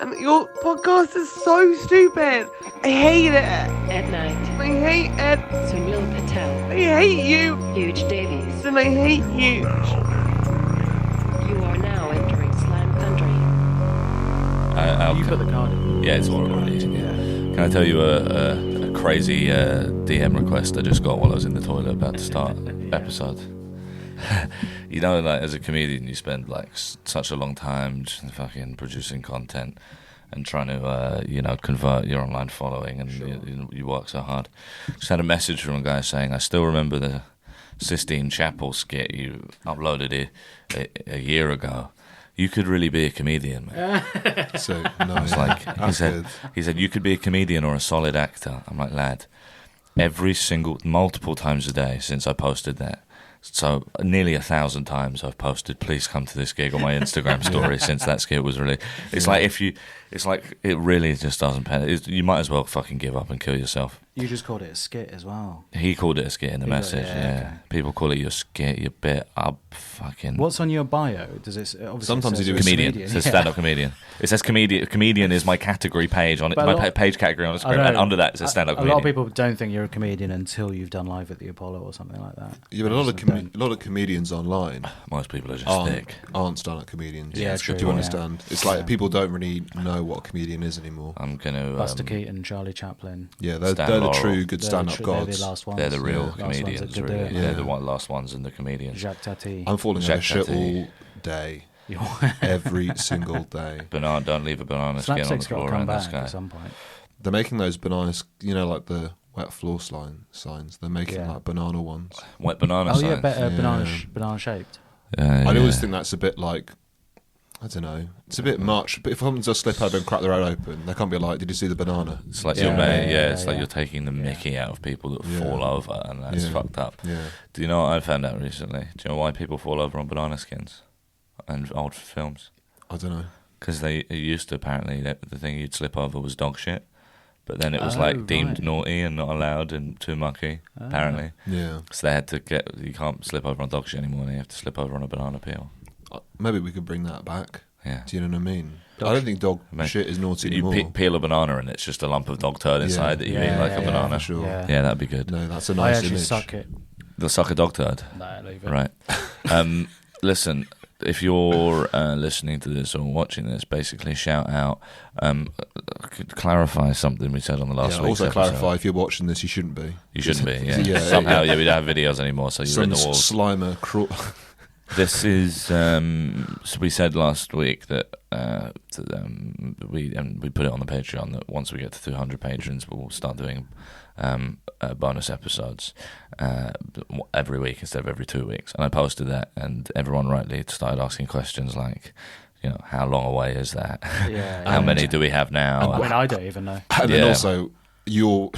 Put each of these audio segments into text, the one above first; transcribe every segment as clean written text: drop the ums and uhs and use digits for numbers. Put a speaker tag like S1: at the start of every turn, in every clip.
S1: And your podcast is so stupid. I hate it.
S2: At night,
S1: I hate it.
S2: Sunil Patel,
S1: I hate you.
S2: Huge Davies.
S1: And I hate you.
S2: You are now entering Slam Country.
S3: You put the card in.
S4: Yeah, it's already. Yeah. Can I tell you a crazy DM request I just got while I was in the toilet about to start episode? You know, like as a comedian, you spend like such a long time just fucking producing content and trying to, convert your online following, and you work so hard. Just had a message from a guy saying, "I still remember the Sistine Chapel skit you uploaded a year ago. You could really be a comedian, man."
S5: So no,
S4: I was like, he said, "You could be a comedian or a solid actor." I'm like, lad, multiple times a day since I posted that. So nearly 1,000 times I've posted, "Please come to this gig" on my Instagram story since that skit was released. It's like it really just doesn't pen. You might as well fucking give up and kill yourself.
S3: You just called it a skit as well.
S4: He called it a skit in the message. Okay. People call it your skit, your bit. Fucking.
S3: What's on your bio? Does it obviously?
S5: Sometimes you do
S4: comedian. It says stand-up comedian. It says comedian. Comedian is my category page on it. My page category on Instagram, and under that it says stand-up comedian.
S3: A lot of people don't think you're a comedian until you've done live at the Apollo or something like that.
S5: Yeah, but a lot of comedians online.
S4: Most people are just thick.
S5: Aren't stand-up comedians.
S3: Yeah, true.
S5: Do you understand? It's like people don't really know what a comedian is anymore.
S4: I'm gonna
S3: Buster Keaton, Charlie Chaplin.
S5: Yeah, they're the true good stand-up
S3: They're
S5: gods.
S3: the last ones.
S4: They're the real
S3: Last
S4: comedians.
S3: ones that could
S4: Really.
S3: do it.
S4: They're the last ones in the comedians.
S3: Jacques Tati.
S5: I'm falling out of shit
S4: Tati.
S5: all day, every single day.
S4: Don't leave a banana skin on the
S3: Slapstick's got
S4: floor
S3: to come
S4: around this
S3: back
S4: guy.
S3: at some point.
S5: They're making those bananas, like the wet floor signs. They're making like banana ones.
S4: Wet banana
S3: Oh
S4: signs.
S3: yeah, banana shaped.
S4: Yeah,
S5: I always think that's a bit like, I don't know, it's a bit much. But if someone just slip over and crack their head open, they can't be like, "Did you see the banana?"
S4: It's like like you're taking the mickey out of people that fall over, and that's fucked up.
S5: Yeah.
S4: Do you know what I found out recently? Do you know why people fall over on banana skins and old films?
S5: I don't know.
S4: Because they used to, apparently, the thing you'd slip over was dog shit, but then it was deemed naughty and not allowed and too mucky, apparently.
S5: Yeah.
S4: So they had to you can't slip over on dog shit anymore, and you have to slip over on a banana peel.
S5: Maybe we could bring that back.
S4: Yeah.
S5: Do you know what I mean? I don't think dog shit is naughty anymore.
S4: You peel a banana and it's just a lump of dog turd inside that you eat like a banana.
S5: For sure.
S4: Yeah, that'd be good.
S5: No, that's a
S3: I
S5: nice
S3: actually
S5: image.
S3: suck it.
S4: They'll suck a dog turd.
S3: No, leave it.
S4: Right. Listen, if you're listening to this or watching this, basically shout out, could clarify something we said on the last week's
S5: also
S4: episode.
S5: clarify, if you're watching this, you shouldn't be.
S4: You shouldn't be, yeah.
S5: Yeah,
S4: Somehow, we don't have videos anymore, so you're in the walls.
S5: Slimer
S4: This is, so we said last week that we put it on the Patreon that once we get to 200 patrons, we'll start doing bonus episodes every week instead of every 2 weeks. And I posted that, and everyone rightly started asking questions like, how long away is that?
S3: Yeah,
S4: How many do we have now?
S3: When I don't even know.
S5: And then also, you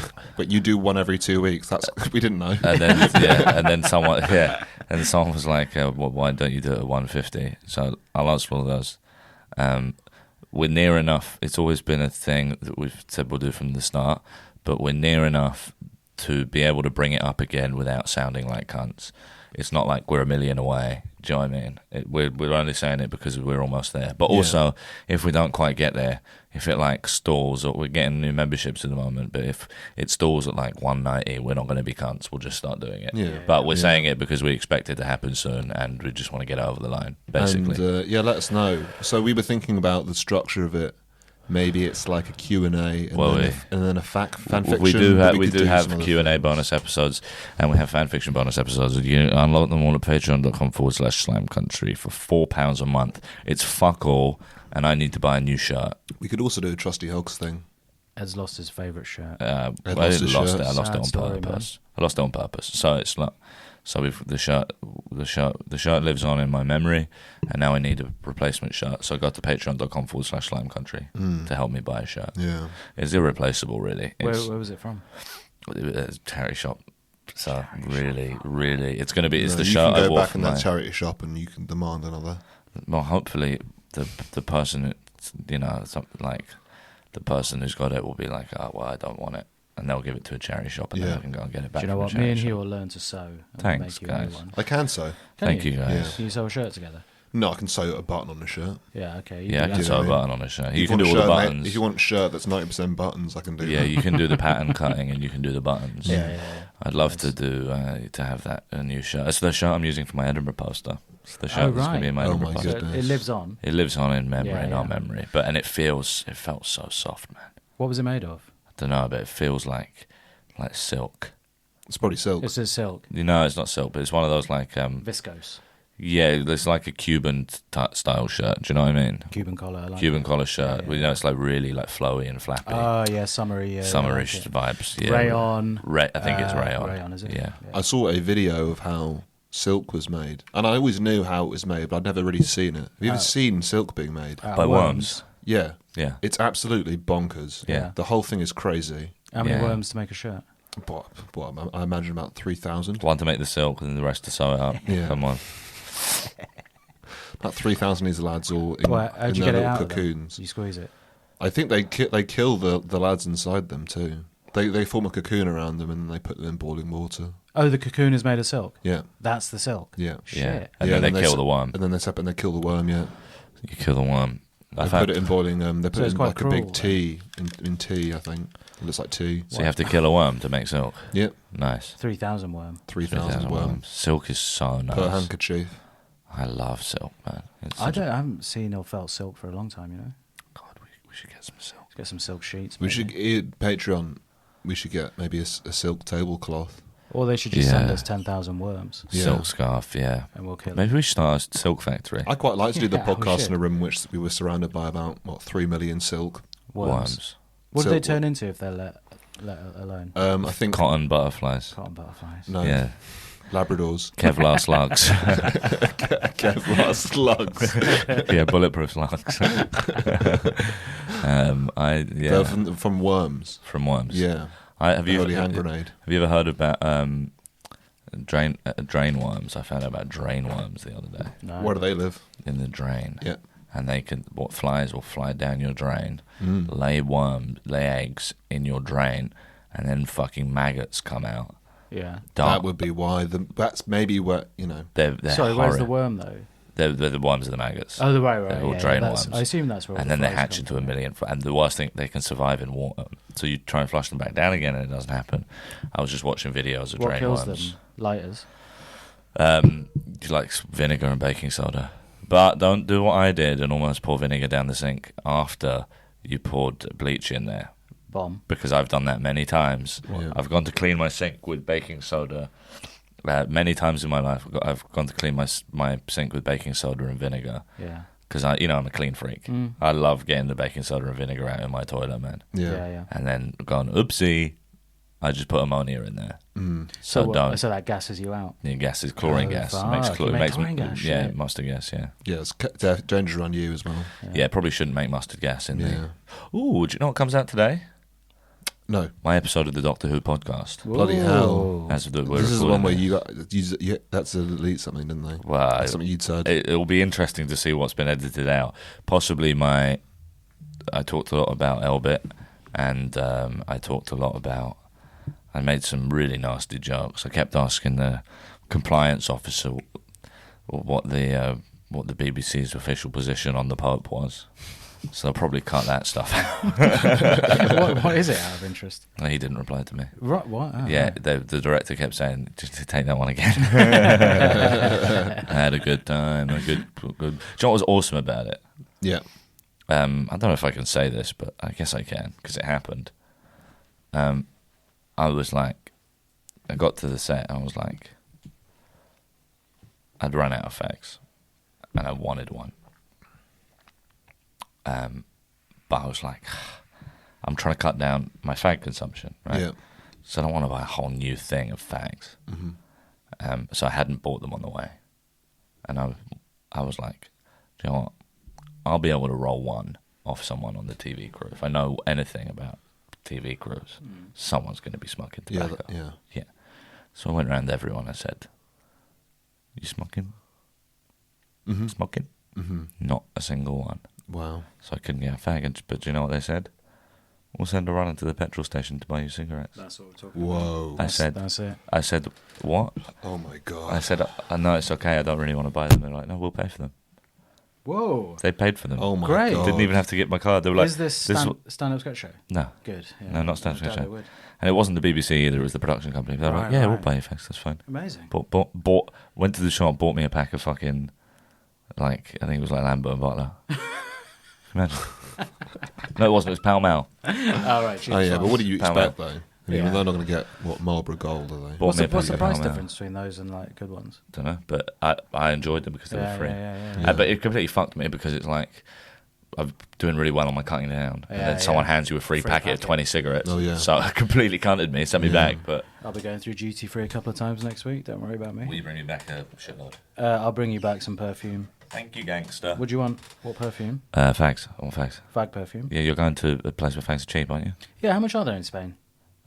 S5: do one every 2 weeks. That's we didn't know.
S4: And then someone was like, well, why don't you do it at 150? So I'll answer all those. We're near enough. It's always been a thing that we've said we'll do from the start, but we're near enough to be able to bring it up again without sounding like cunts. It's not like we're a million away. Do you know what I mean? We're only saying it because we're almost there. But also, if we don't quite get there, if it like stalls, or we're getting new memberships at the moment, but if it stalls at like 190, we're not going to be cunts. We'll just start doing it.
S5: Yeah.
S4: But we're saying it because we expect it to happen soon, and we just want to get over the line, basically.
S5: And let us know. So we were thinking about the structure of it. Maybe it's like a Q&A and then a fan fiction.
S4: We do have Q&A bonus episodes, and we have fan fiction bonus episodes. You unlock them all at patreon.com/Slam Country for £4 a month. It's fuck all, and I need to buy a new shirt.
S5: We could also do a Trusty Hogs thing.
S3: Ed's lost his favourite shirt.
S4: I lost it on purpose. I lost it on purpose. So it's like, the shirt lives on in my memory, and now I need a replacement shirt. So I got to patreon.com/Slime Country to help me buy a shirt.
S5: Yeah,
S4: it's irreplaceable, really.
S3: Where was it from?
S4: It's a charity shop. So really, it's going to be. It's the
S5: you
S4: shirt
S5: can
S4: I
S5: go
S4: wore
S5: back in
S4: from
S5: that charity shop and you can demand another.
S4: Well, hopefully the person, something like the person who's got it will be like, oh well, I don't want it. And they'll give it to a charity shop, and then I can go and get it back.
S3: Do you know what? Me and Hugh will learn to sew. And
S4: Thanks,
S3: make you
S4: guys.
S3: One.
S5: I can sew.
S4: Thank you, guys.
S3: Yeah. Can you sew a shirt together?
S5: No, I can sew a button on a shirt.
S3: Yeah, okay.
S4: Yeah, I
S3: do
S4: can
S3: that.
S4: sew a
S5: what I mean?
S4: button on a shirt. You
S5: If
S4: can
S5: want
S4: do
S5: a
S4: all the
S5: shirt,
S4: buttons.
S5: If you want a shirt that's 90% buttons, I can do
S4: Yeah,
S5: that.
S4: you can do the pattern cutting and you can do the buttons.
S3: Yeah.
S4: I'd love to do to have that a new shirt. It's the shirt I'm using for my Edinburgh poster. It's the shirt that's going to be in my
S5: Oh
S4: Edinburgh
S5: my
S4: poster.
S5: goodness.
S3: It lives on.
S4: It lives on in memory,
S3: Yeah,
S4: in our
S3: yeah.
S4: memory. And it felt so soft, man.
S3: What was it made of?
S4: I don't know, but it feels like silk.
S5: It's probably silk.
S3: It's a silk.
S4: You know, it's not silk, but it's one of those like
S3: Viscose.
S4: yeah, it's like a Cuban style shirt. Do you know what I mean?
S3: Cuban collar. I like
S4: Cuban
S3: that.
S4: collar shirt.
S3: Yeah,
S4: Well, you know, it's like really like flowy and flappy,
S3: Oh, yeah, summery.
S4: summerish
S3: like it.
S4: vibes. Yeah,
S3: Rayon.
S4: I think it's rayon.
S3: Rayon, is it?
S4: Yeah.
S5: I saw a video of how silk was made, and I always knew how it was made, but I'd never really seen it. Have you ever seen silk being made?
S4: By worms.
S5: Yeah.
S4: Yeah.
S5: It's absolutely bonkers.
S4: Yeah.
S5: The whole thing is crazy.
S3: How many
S4: Yeah.
S3: worms to make a shirt?
S5: But I imagine about 3,000.
S4: One to make the silk and the rest to sew it up.
S5: Yeah.
S4: Come on.
S5: About 3,000 of these lads all in,
S3: Well, how'd
S5: in
S3: you
S5: their
S3: get it
S5: little
S3: out of them?
S5: cocoons.
S3: You squeeze it.
S5: I think they kill the lads inside them too. They form a cocoon around them and they put them in boiling water.
S3: Oh, the cocoon is made of silk.
S5: Yeah.
S3: That's the silk.
S5: Yeah.
S3: Shit.
S4: Yeah. And
S5: Yeah,
S4: then they kill
S5: se-
S4: the worm.
S5: And then they separate and they kill the worm, yeah.
S4: You kill the worm.
S5: They
S4: I've
S5: put
S4: had-
S5: it in boiling. They put
S3: So
S5: it
S3: it's
S5: in
S3: quite
S5: like a
S3: cruel,
S5: big tea in tea. I think it looks like tea.
S4: So you have to kill a worm to make silk.
S5: Yep,
S4: Nice.
S3: 3,000 worm.
S5: 3,000 worms
S4: Silk is so nice.
S5: per handkerchief.
S4: I love silk, man. It's
S3: I
S4: such a-
S3: haven't seen or felt silk for a long time, you know?
S4: God, we should get some silk.
S3: Let's get some silk sheets.
S5: We
S3: maybe.
S5: should Patreon. We should get maybe a silk tablecloth.
S3: Or they should just send
S4: Yeah.
S3: us 10,000 worms
S5: Yeah.
S4: Silk scarf, yeah.
S3: and we'll kill
S4: Maybe we should start a silk factory.
S5: I quite like to do the
S3: Yeah, we
S5: podcast
S3: should.
S5: in a room in which we were surrounded by about 3 million silk.
S3: worms. What do they
S5: Silk-
S3: turn into if they're let alone?
S5: I think
S4: Cotton butterflies.
S3: Cotton butterflies.
S5: no
S4: Yeah.
S5: Labradors,
S4: Kevlar slugs.
S5: Kevlar slugs.
S4: Yeah, bulletproof slugs.
S5: They're from worms.
S4: from worms.
S5: Yeah,
S4: Have you
S5: holy hand grenade.
S4: Have you ever heard about drain worms? I found out about drain worms the other day.
S3: No.
S5: Where do they live?
S4: In the drain.
S5: Yeah.
S4: And flies will fly down your drain,
S5: Mm.
S4: lay eggs in your drain, and then fucking maggots come out.
S3: Yeah.
S5: That would be why. That's maybe what
S4: They're
S3: Sorry, where's the
S4: horrid.
S3: worm though?
S4: They're the worms are the maggots.
S3: Oh, right.
S4: They're all
S3: Yeah,
S4: drain
S3: that's-
S4: worms.
S3: I assume that's where. all
S4: And
S3: the
S4: then they
S3: flies
S4: hatch
S3: come
S4: into
S3: from.
S4: a million. And the worst thing, they can survive in water. So you try and flush them back down again, and it doesn't happen. I was just watching videos of
S3: What
S4: drain
S3: kills
S4: worms.
S3: them? Lighters.
S4: You like vinegar and baking soda, but don't do what I did and almost pour vinegar down the sink after you poured bleach in there,
S3: Bomb.
S4: because I've done that many times.
S5: Yeah.
S4: I've gone to clean my sink with baking soda. Many times in my life, I've gone to clean my sink with baking soda and vinegar.
S3: Yeah.
S4: Because I'm a clean freak.
S3: Mm.
S4: I love getting the baking soda and vinegar out in my toilet, man.
S3: Yeah.
S4: And then going, oopsie, I just put ammonia in there.
S5: Mm.
S4: So
S3: what-
S4: don't.
S3: So that gasses you out.
S4: The gas is chlorine
S3: Oh,
S4: gas.
S3: fuck.
S4: Makes
S3: You
S4: chlorine.
S3: make
S4: Makes
S3: chlorine gas,
S4: yeah,
S3: shit.
S4: mustard gas. Yeah.
S5: Yeah, it's danger on you as well.
S4: Yeah, probably shouldn't make mustard gas in
S5: Yeah.
S4: there. Ooh, do you know what comes out today?
S5: No,
S4: My episode of the Doctor Who podcast.
S5: Bloody hell.
S4: As we're
S5: this is the
S4: recording
S5: one where
S4: it.
S5: that's to delete something, didn't they?
S4: Well,
S5: That's something you'd said.
S4: it'll be interesting to see what's been edited out. Possibly I talked a lot about Elbit, and I talked a lot about. I made some really nasty jokes. I kept asking the compliance officer what the BBC's official position on the Pope was. So they'll probably cut that stuff out.
S3: what is it out of interest?
S4: No, he didn't reply to me.
S3: Right, what? Oh,
S4: Yeah,
S3: right.
S4: the director kept saying, just to take that one again. I had a good time. Do you know what was awesome about it?
S5: Yeah.
S4: I don't know if I can say this, but I guess I can, because it happened. I was like, I got to the set, I was like, I'd run out of fags, and I wanted one. But I was like, I'm trying to cut down my fag consumption, right?
S5: Yeah.
S4: So I don't want to buy a whole new thing of fags.
S5: Mm-hmm.
S4: So I hadn't bought them on the way. And I was like, do you know what? I'll be able to roll one off someone on the TV crew. If I know anything about TV crews, someone's going to be smoking
S5: Yeah.
S4: tobacco.
S5: Yeah.
S4: So I went around to everyone. I said, you smoking?
S5: Mm-hmm.
S4: Smoking?
S5: Mm-hmm.
S4: Not a single one.
S5: Wow.
S4: So I couldn't get a fag. But do you know what they said? We'll send a runner to the petrol station to buy you cigarettes.
S3: That's what we're talking
S5: Whoa.
S4: I said,
S3: That's it.
S4: I said, what?
S5: Oh my god.
S4: I said, I know it's okay, I don't really want to buy them. They're like, no, we'll pay for them.
S3: Whoa.
S4: They paid for them.
S5: Oh my
S3: Great.
S5: god!
S4: Didn't even have to get my card. They were like,
S3: Is this stand-up sketch show?
S4: No.
S3: Good. Yeah.
S4: No, not stand-up
S3: I doubt
S4: sketch
S3: they
S4: show.
S3: would.
S4: And it wasn't the BBC either, it was the production company. They were like,
S3: Right,
S4: yeah, we'll
S3: right.
S4: buy you effects, that's fine.
S3: Amazing.
S4: Went to the shop, bought me a pack of fucking, like, I think it was like Lambo and Butler. Imagine. No, it wasn't, it was Pall Mall.
S3: All right.
S5: Oh yeah, but what do you
S4: Pall
S5: expect
S4: Mall.
S5: though? I mean,
S3: Yeah.
S5: they're not going to get Marlboro Gold, are they?
S4: Bought me a
S3: What's the
S4: pack of
S3: price
S4: Pall Mall.
S3: difference between those and like good ones?
S4: Don't know, but I enjoyed them because they were free.
S3: Yeah.
S4: But it completely fucked me because it's like I'm doing really well on my cutting down, and
S3: Yeah,
S4: then someone
S3: yeah.
S4: hands you a free packet of 20 cigarettes.
S5: Oh, yeah.
S4: So it completely cunted me, sent me
S5: Yeah.
S4: back. But
S3: I'll be going through duty free a couple of times next week. Don't worry about
S4: will
S3: me.
S4: you bring me back a shitload?
S3: I'll bring you back some perfume.
S4: Thank you, gangster.
S3: What do you want? What perfume?
S4: Fags. I want fags.
S3: Fag perfume.
S4: Yeah, you're going to a place where fags are cheap, aren't you?
S3: Yeah. How much are there in Spain?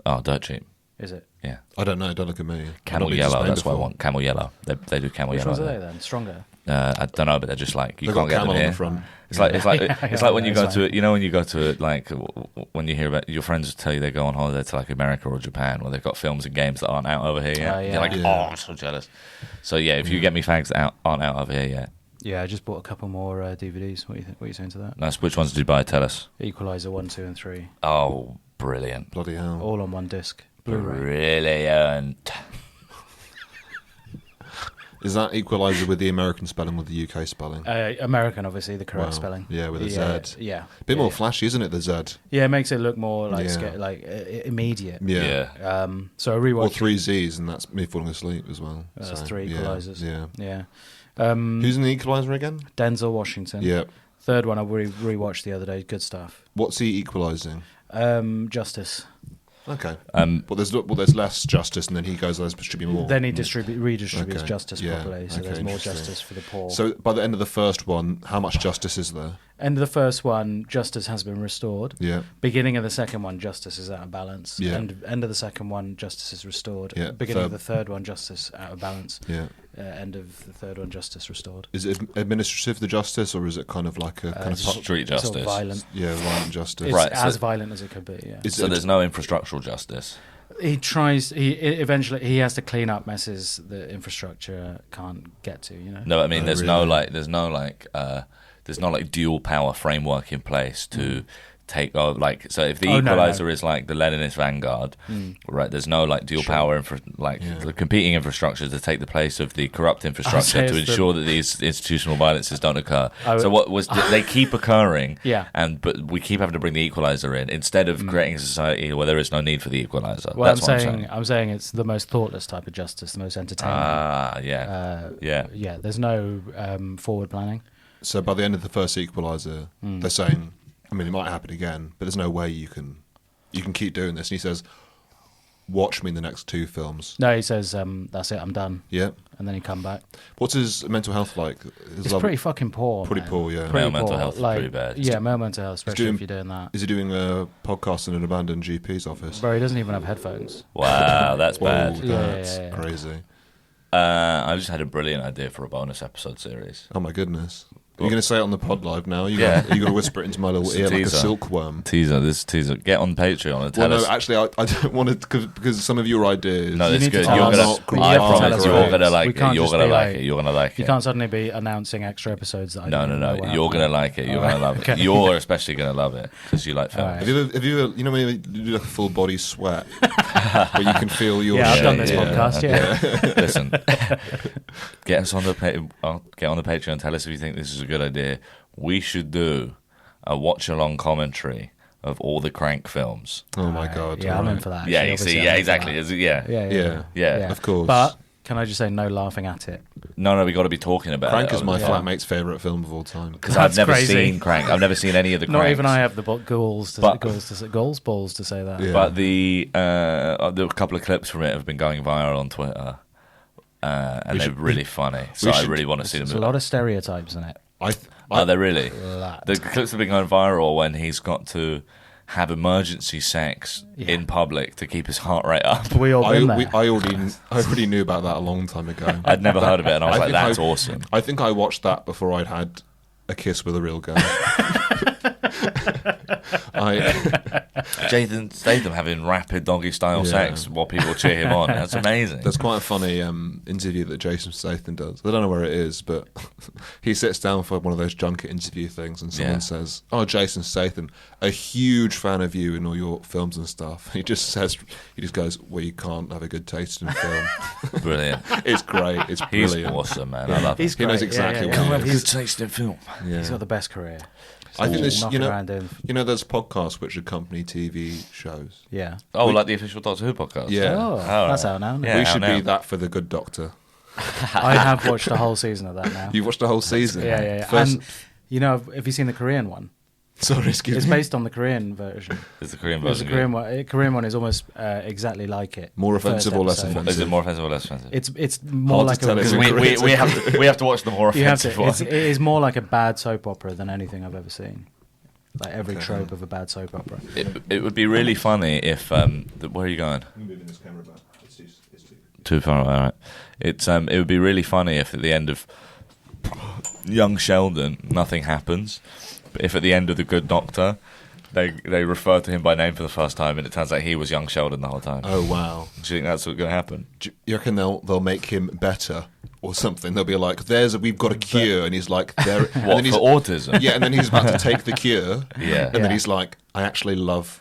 S4: Oh, dirt cheap.
S3: Is it?
S4: Yeah.
S5: I don't know. Don't look at me. I've
S4: Camel
S5: not been to
S4: yellow,
S5: Spain
S4: that's what I
S5: before.
S4: want. Camel yellow. They do camel
S3: Which
S4: yellow.
S3: ones are
S4: there.
S3: they then? Stronger.
S4: I don't know, but they're just like you
S5: They've
S4: can't
S5: got
S4: get them
S5: camel on
S4: here.
S5: the front.
S4: It's like it's like when you
S3: Yeah,
S4: go
S3: it's
S4: to
S3: fine.
S4: it. You know when you go to it, like when you hear about your friends tell you they go on holiday to like America or Japan, where they've got films and games that aren't out over here yet.
S3: Oh, yeah.
S4: You're like,
S5: Yeah.
S4: oh, I'm so jealous. So yeah, if you get me fags that aren't out over here yet,
S3: Yeah, I just bought a couple more DVDs. What are you saying to that?
S4: nice. Which ones did you buy? Tell us.
S3: Equalizer 1, 2, and 3,
S4: Oh, brilliant,
S5: Bloody hell!
S3: all on one disc. Blu-ray.
S4: brilliant.
S5: Is that Equalizer with the American spelling or the UK spelling?
S3: American, obviously, the correct
S5: Wow.
S3: spelling.
S5: Yeah, with a
S3: yeah,
S5: Z.
S3: Yeah,
S5: Bit
S3: yeah,
S5: more
S3: yeah.
S5: flashy, isn't it? The Z.
S3: Yeah, it makes it look more like
S5: Yeah.
S3: immediate.
S5: Yeah.
S3: So I rewatched.
S5: Or 3 Z's, and that's me falling asleep as well.
S3: That's
S5: So,
S3: 3
S5: yeah,
S3: equalizers.
S5: Yeah.
S3: Yeah.
S5: Who's in the Equalizer again?
S3: Denzel Washington.
S5: Yeah.
S3: Third one I rewatched the other day. Good stuff.
S5: What's he equalising?
S3: Justice.
S5: Okay. But there's less justice, and then he goes, there should be more.
S3: Then he redistributes
S5: Okay.
S3: justice
S5: Yeah.
S3: properly, so
S5: Okay,
S3: there's more
S5: interesting.
S3: justice for the poor.
S5: So by the end of the first one, how much justice is there?
S3: End of the first one, justice has been restored.
S5: Yeah.
S3: Beginning of the second one, justice is out of balance.
S5: Yeah.
S3: End of the second one, justice is restored.
S5: Yeah,
S3: Beginning of
S5: third-
S3: the third one, justice out of balance.
S5: Yeah.
S3: End of the third one, justice restored.
S5: Is it administrative, the justice, or is it kind of like a kind of
S4: Street
S3: Sort
S4: justice.
S3: of violent.
S5: violent justice?
S3: It's
S4: Right,
S3: as
S4: so-
S3: violent as it could be. Yeah.
S5: Is
S4: So
S5: it-
S4: there's no infrastructural justice.
S3: He tries. Eventually he has to clean up messes that infrastructure can't get to. You know.
S4: No, I mean
S5: Oh,
S4: there's
S5: really?
S4: no like dual power framework in place to take over. Like, so if the
S3: Oh, no,
S4: equalizer
S3: no.
S4: is like the Leninist vanguard, right? There's no like dual power the competing infrastructure to take the place of the corrupt infrastructure
S3: say
S4: to
S3: it's the-
S4: ensure that these institutional violences don't occur.
S3: I would-
S4: So what was they keep occurring,
S3: Yeah.
S4: but we keep having to bring the equalizer in instead of creating a society where there is no need for the equalizer.
S3: Well,
S4: That's what I'm saying.
S3: I'm saying it's the most thoughtless type of justice, the most entertaining.
S4: Yeah. Yeah.
S3: Yeah, there's no forward planning.
S5: So by the end of the first Equalizer, they're saying, I mean, it might happen again, but there's no way you can keep doing this. And he says, watch me in the next 2 films.
S3: No, he says, that's it, I'm done.
S5: Yeah.
S3: And then he come back.
S5: What's his mental health like?
S3: It's pretty fucking poor.
S5: Pretty
S3: man.
S5: poor, yeah.
S4: Male mental health is pretty bad.
S3: Yeah, male mental health, especially
S5: doing-
S3: if you're doing that.
S5: Is he doing a podcast in an abandoned GP's office?
S3: Bro, he doesn't even have headphones.
S4: Wow, that's
S5: Whoa,
S4: bad.
S5: that's
S3: Yeah.
S5: crazy.
S4: I just had a brilliant idea for a bonus episode series.
S5: Oh my goodness. Are you going to say it on the pod live now? Are you
S4: Yeah.
S5: going to whisper it into my little
S4: It's a
S5: ear like a
S4: teaser.
S5: silkworm?
S4: Teaser. Get on Patreon and tell
S5: Well, no,
S4: us.
S5: actually, I don't want to, because some of your ideas...
S4: No,
S3: You
S4: it's
S3: need to
S4: good.
S3: tell
S4: You're
S3: us.
S4: gonna.
S5: Not great.
S4: I
S5: You have to
S4: promise
S5: tell us
S4: you're
S5: what it
S4: gonna
S5: is.
S4: like
S3: We
S4: it.
S3: can't
S4: You're
S3: just
S4: gonna
S3: be
S4: like
S3: like-
S4: it. You're gonna like
S3: You
S4: it.
S3: can't suddenly be announcing extra episodes that I
S4: No.
S3: don't know what
S4: You're
S3: happened.
S4: gonna like it. You're gonna love it.
S3: Okay.
S4: You're especially gonna love it because you like film.
S3: Alright.
S5: Have you ever, you know when you do like a full body sweat, where you can feel your
S3: Yeah, I've
S5: shit?
S3: done this
S4: Yeah.
S3: podcast, yeah.
S4: Listen, get us on the get on the Patreon. Tell us if you think this is a good idea. We should do a watch-along commentary of all the Crank films.
S5: Oh my god!
S3: Yeah, I'm in
S5: alright.
S3: for that.
S4: Yeah,
S3: actually,
S4: you see,
S3: obviously,
S4: yeah,
S3: I'm in for
S4: exactly.
S3: that.
S4: Is it- Yeah.
S5: Yeah. Of course.
S3: But can I just say no laughing at it?
S4: No, we got to be talking about
S5: Crank
S4: it.
S5: is my
S3: Yeah.
S5: flatmate's favourite film of all time.
S4: Because I've
S3: That's
S4: never
S3: crazy.
S4: seen Crank. I've never seen any of the Cranks.
S3: Not even I have the balls to
S4: But-
S3: balls to say that.
S5: Yeah.
S4: But there are a couple of clips from it have been going viral on Twitter, and they're really funny. So I
S5: should-
S4: really want to see
S3: There's
S4: them.
S3: a lot of stereotypes in it.
S4: Are they really?
S3: Lot.
S4: The clips have been going viral when he's got to have emergency sex in public to keep his heart rate up.
S3: We all been there.
S5: I already knew about that a long time ago.
S4: I'd never heard of it, and I was
S5: I
S4: like,
S5: think
S4: "That's awesome."
S5: I think I watched that before I'd had a kiss with a real girl.
S4: Jason Statham having rapid doggy style sex while people cheer him on. That's amazing.
S5: There's quite a funny interview that Jason Statham does. I don't know where it is, but he sits down for one of those junket interview things, and someone says, "Oh, Jason Statham, a huge fan of you in all your films and stuff." He just goes, "Well, you can't have a good taste in film."
S4: Brilliant.
S5: It's great. It's
S4: He's
S5: brilliant.
S4: awesome, man. I love him.
S5: He knows exactly what
S3: Well,
S5: it is.
S3: he's,
S4: taste in film.
S3: he's got the best career.
S5: I think this,
S3: Knocking
S5: you
S3: around doing-
S5: know, there's podcasts which accompany TV shows.
S3: Yeah.
S4: Oh, like the official Doctor Who podcast?
S5: Yeah.
S3: Oh,
S4: right.
S3: that's out now.
S4: Yeah.
S5: We should
S4: now.
S5: be that for the Good Doctor.
S3: I have watched a whole season of that now.
S5: You've watched the whole season.
S3: Yeah.
S5: First,
S3: And you know, have you seen the Korean one?
S5: sorry, excuse
S3: It's
S5: me.
S3: based on the Korean version.
S4: Is the Korean
S3: There's a
S4: version
S3: Korean one. Korean one is almost exactly like it.
S5: More
S3: First
S5: offensive or less
S3: episode.
S5: offensive?
S4: Is it more offensive or less offensive?
S3: It's more
S5: Hard to
S3: like
S5: tell,
S3: a.
S5: isn't
S4: Because we have to watch the more
S3: You have to.
S4: offensive one.
S3: It is more like a bad soap opera than anything I've ever seen. Like every trope of a bad soap opera.
S4: It would be really funny if where are you going?
S5: I'm moving this camera back. It's too
S4: Too far away, all right. It would be really funny if at the end of Young Sheldon nothing happens, but if at the end of The Good Doctor they refer to him by name for the first time and it turns out he was Young Sheldon the whole time.
S5: Oh wow!
S4: Do you think that's what's going to happen?
S5: Do you reckon they'll make him better or something? They'll be like, we've got a cure," and he's like, "There."
S4: What,
S5: and then he's,
S4: for autism?
S5: Yeah, and then he's about to take the cure.
S4: Yeah.
S5: and then
S3: Yeah.
S5: he's like, "I actually love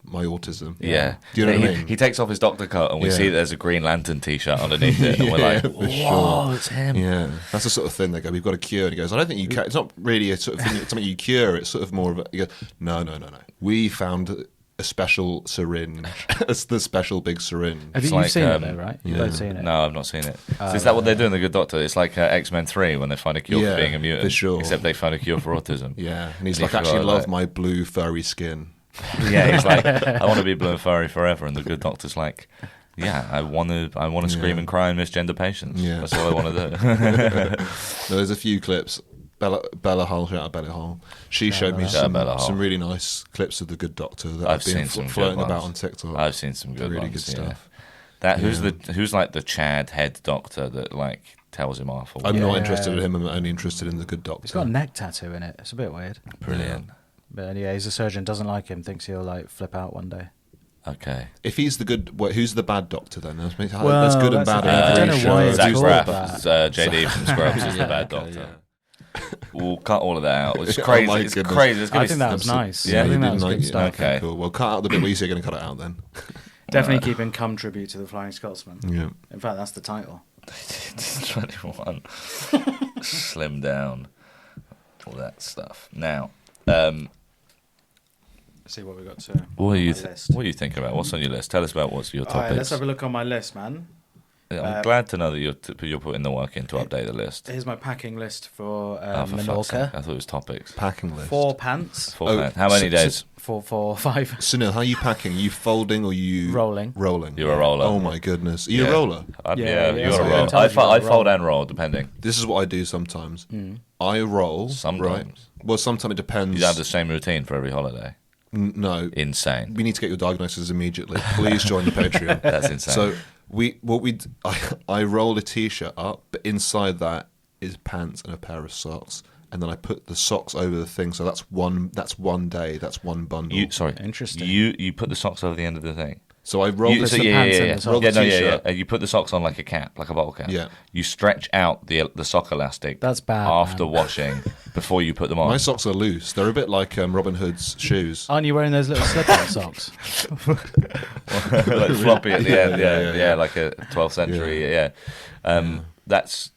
S5: my autism."
S4: Yeah.
S5: Do you know what I
S4: he,
S5: mean?
S4: He takes off his doctor coat and we
S5: Yeah.
S4: see there's a Green Lantern t-shirt underneath it and we're
S5: Yeah,
S4: like,
S5: for
S4: whoa,
S5: sure.
S4: it's him.
S5: Yeah, that's the sort of thing they go, "We've got a cure," and he goes, "I don't think you can." It's not really a sort of thing. It's something you cure. It's sort of more of a. He goes, "No. We found a special syringe. It's the special big syringe."
S3: Have you
S4: It's like,
S3: seen it though, right? You've
S5: yeah.
S3: both seen it.
S4: No, I've not seen it. So is that what they do in The Good Doctor? It's like X-Men 3 when they find a cure
S5: Yeah,
S4: for being a mutant.
S5: for sure.
S4: Except they find a cure for autism.
S5: Yeah, and he's
S4: And
S5: like,
S4: he
S5: "Actually,
S4: forgot
S5: love
S4: about
S5: my blue furry skin."
S4: Yeah, he's like, I want to be blue and furry forever. And The Good Doctor's like, yeah, I want to scream and cry and misgender patients.
S5: Yeah.
S4: That's all I want to do.
S5: No, there's a few clips. Bella Hull, shout out Bella Hull. She showed me
S4: Shout out Bella Hull.
S5: some really nice clips of the Good Doctor that
S4: I've
S5: have been
S4: seen some good
S5: floating about
S4: ones.
S5: on TikTok.
S4: I've seen some good
S5: really
S4: ones.
S5: good
S4: yeah.
S5: stuff.
S4: That who's like the Chad head doctor that like tells him off. Or
S5: I'm
S4: whatever.
S5: not interested in him. I'm only interested in the Good Doctor.
S3: He's got a neck tattoo in it. It's a bit weird.
S4: Brilliant.
S3: But yeah, he's a surgeon. Doesn't like him. Thinks he'll like flip out one day.
S4: Okay.
S5: If he's the good, who's the bad Doctor then? That's
S3: Well,
S5: good and
S3: that's
S5: bad.
S3: the
S5: in
S3: thing. I don't
S5: every
S3: know why
S5: show.
S3: it's
S4: Zach
S3: called
S4: Braff,
S3: that.
S4: JD from Scrubs is the bad
S5: okay,
S4: doctor.
S5: yeah.
S4: We'll cut all of that out. It's
S5: Oh
S4: crazy.
S5: my
S4: it's
S5: goodness.
S4: crazy. It's gonna
S3: I
S4: be
S3: think that was nice.
S4: Yeah,
S3: I
S5: you
S3: think that
S5: didn't
S3: was
S5: like
S3: good
S5: it.
S3: stuff.
S4: Okay.
S5: Cool. Well, cut out the bit where you say you're going to cut it out then.
S3: Definitely keeping cum tribute to the Flying Scotsman.
S5: Yeah.
S3: In fact, that's the title.
S4: 21. Slim down. All that stuff. Now,
S3: See what we got to.
S4: what are you
S3: on my list.
S4: what are you thinking about? What's on your list? Tell us about what's your
S3: All right,
S4: topics.
S3: let's have a look on my list, man.
S4: I'm glad to know that you're putting the work in to update the list.
S3: Here's my packing list for
S4: Oh, for fuck's sake.
S3: Menorca.
S4: I thought it was topics.
S5: Packing list.
S3: 4 pants.
S4: Full
S5: Oh,
S4: plan. How many days?
S3: 5.
S5: Sunil, how are you packing? Are you folding or you
S3: Rolling.
S5: Rolling.
S4: You're a roller.
S5: Oh my goodness. Are you
S4: Yeah.
S5: a roller?
S4: Yeah,
S3: Yeah,
S4: you're
S3: that's
S4: a
S3: what
S4: roll.
S3: I told you,
S4: I
S3: you're a
S4: fold
S3: roll.
S4: and roll, depending.
S5: This is what I do sometimes.
S3: Mm.
S5: I roll.
S4: Sometimes.
S5: Right? Well, sometimes it depends.
S4: You don't have the same routine for every holiday.
S5: No.
S4: Insane.
S5: We need to get your diagnosis immediately. Please join the Patreon.
S4: That's insane.
S5: So I roll a t-shirt up, but inside that is pants and a pair of socks, and then I put the socks over the thing. So that's one day. That's one bundle.
S3: Interesting.
S4: You put the socks over the end of the thing.
S5: So I roll
S4: You,
S5: the
S4: so
S3: the
S4: yeah,
S3: pants
S4: yeah,
S3: and
S4: yeah.
S3: the socks.
S4: Yeah, no, yeah,
S5: T-shirt.
S4: yeah. You put the socks on like a cap, like a bottle cap.
S5: Yeah.
S4: You stretch out the sock elastic.
S3: That's bad,
S4: After
S3: man.
S4: washing, before you put them on.
S5: My socks are loose. They're a bit like Robin Hood's shoes.
S3: Aren't you wearing those little slip-on socks?
S4: Like floppy at the end. Yeah, like a 12th century. Yeah. That's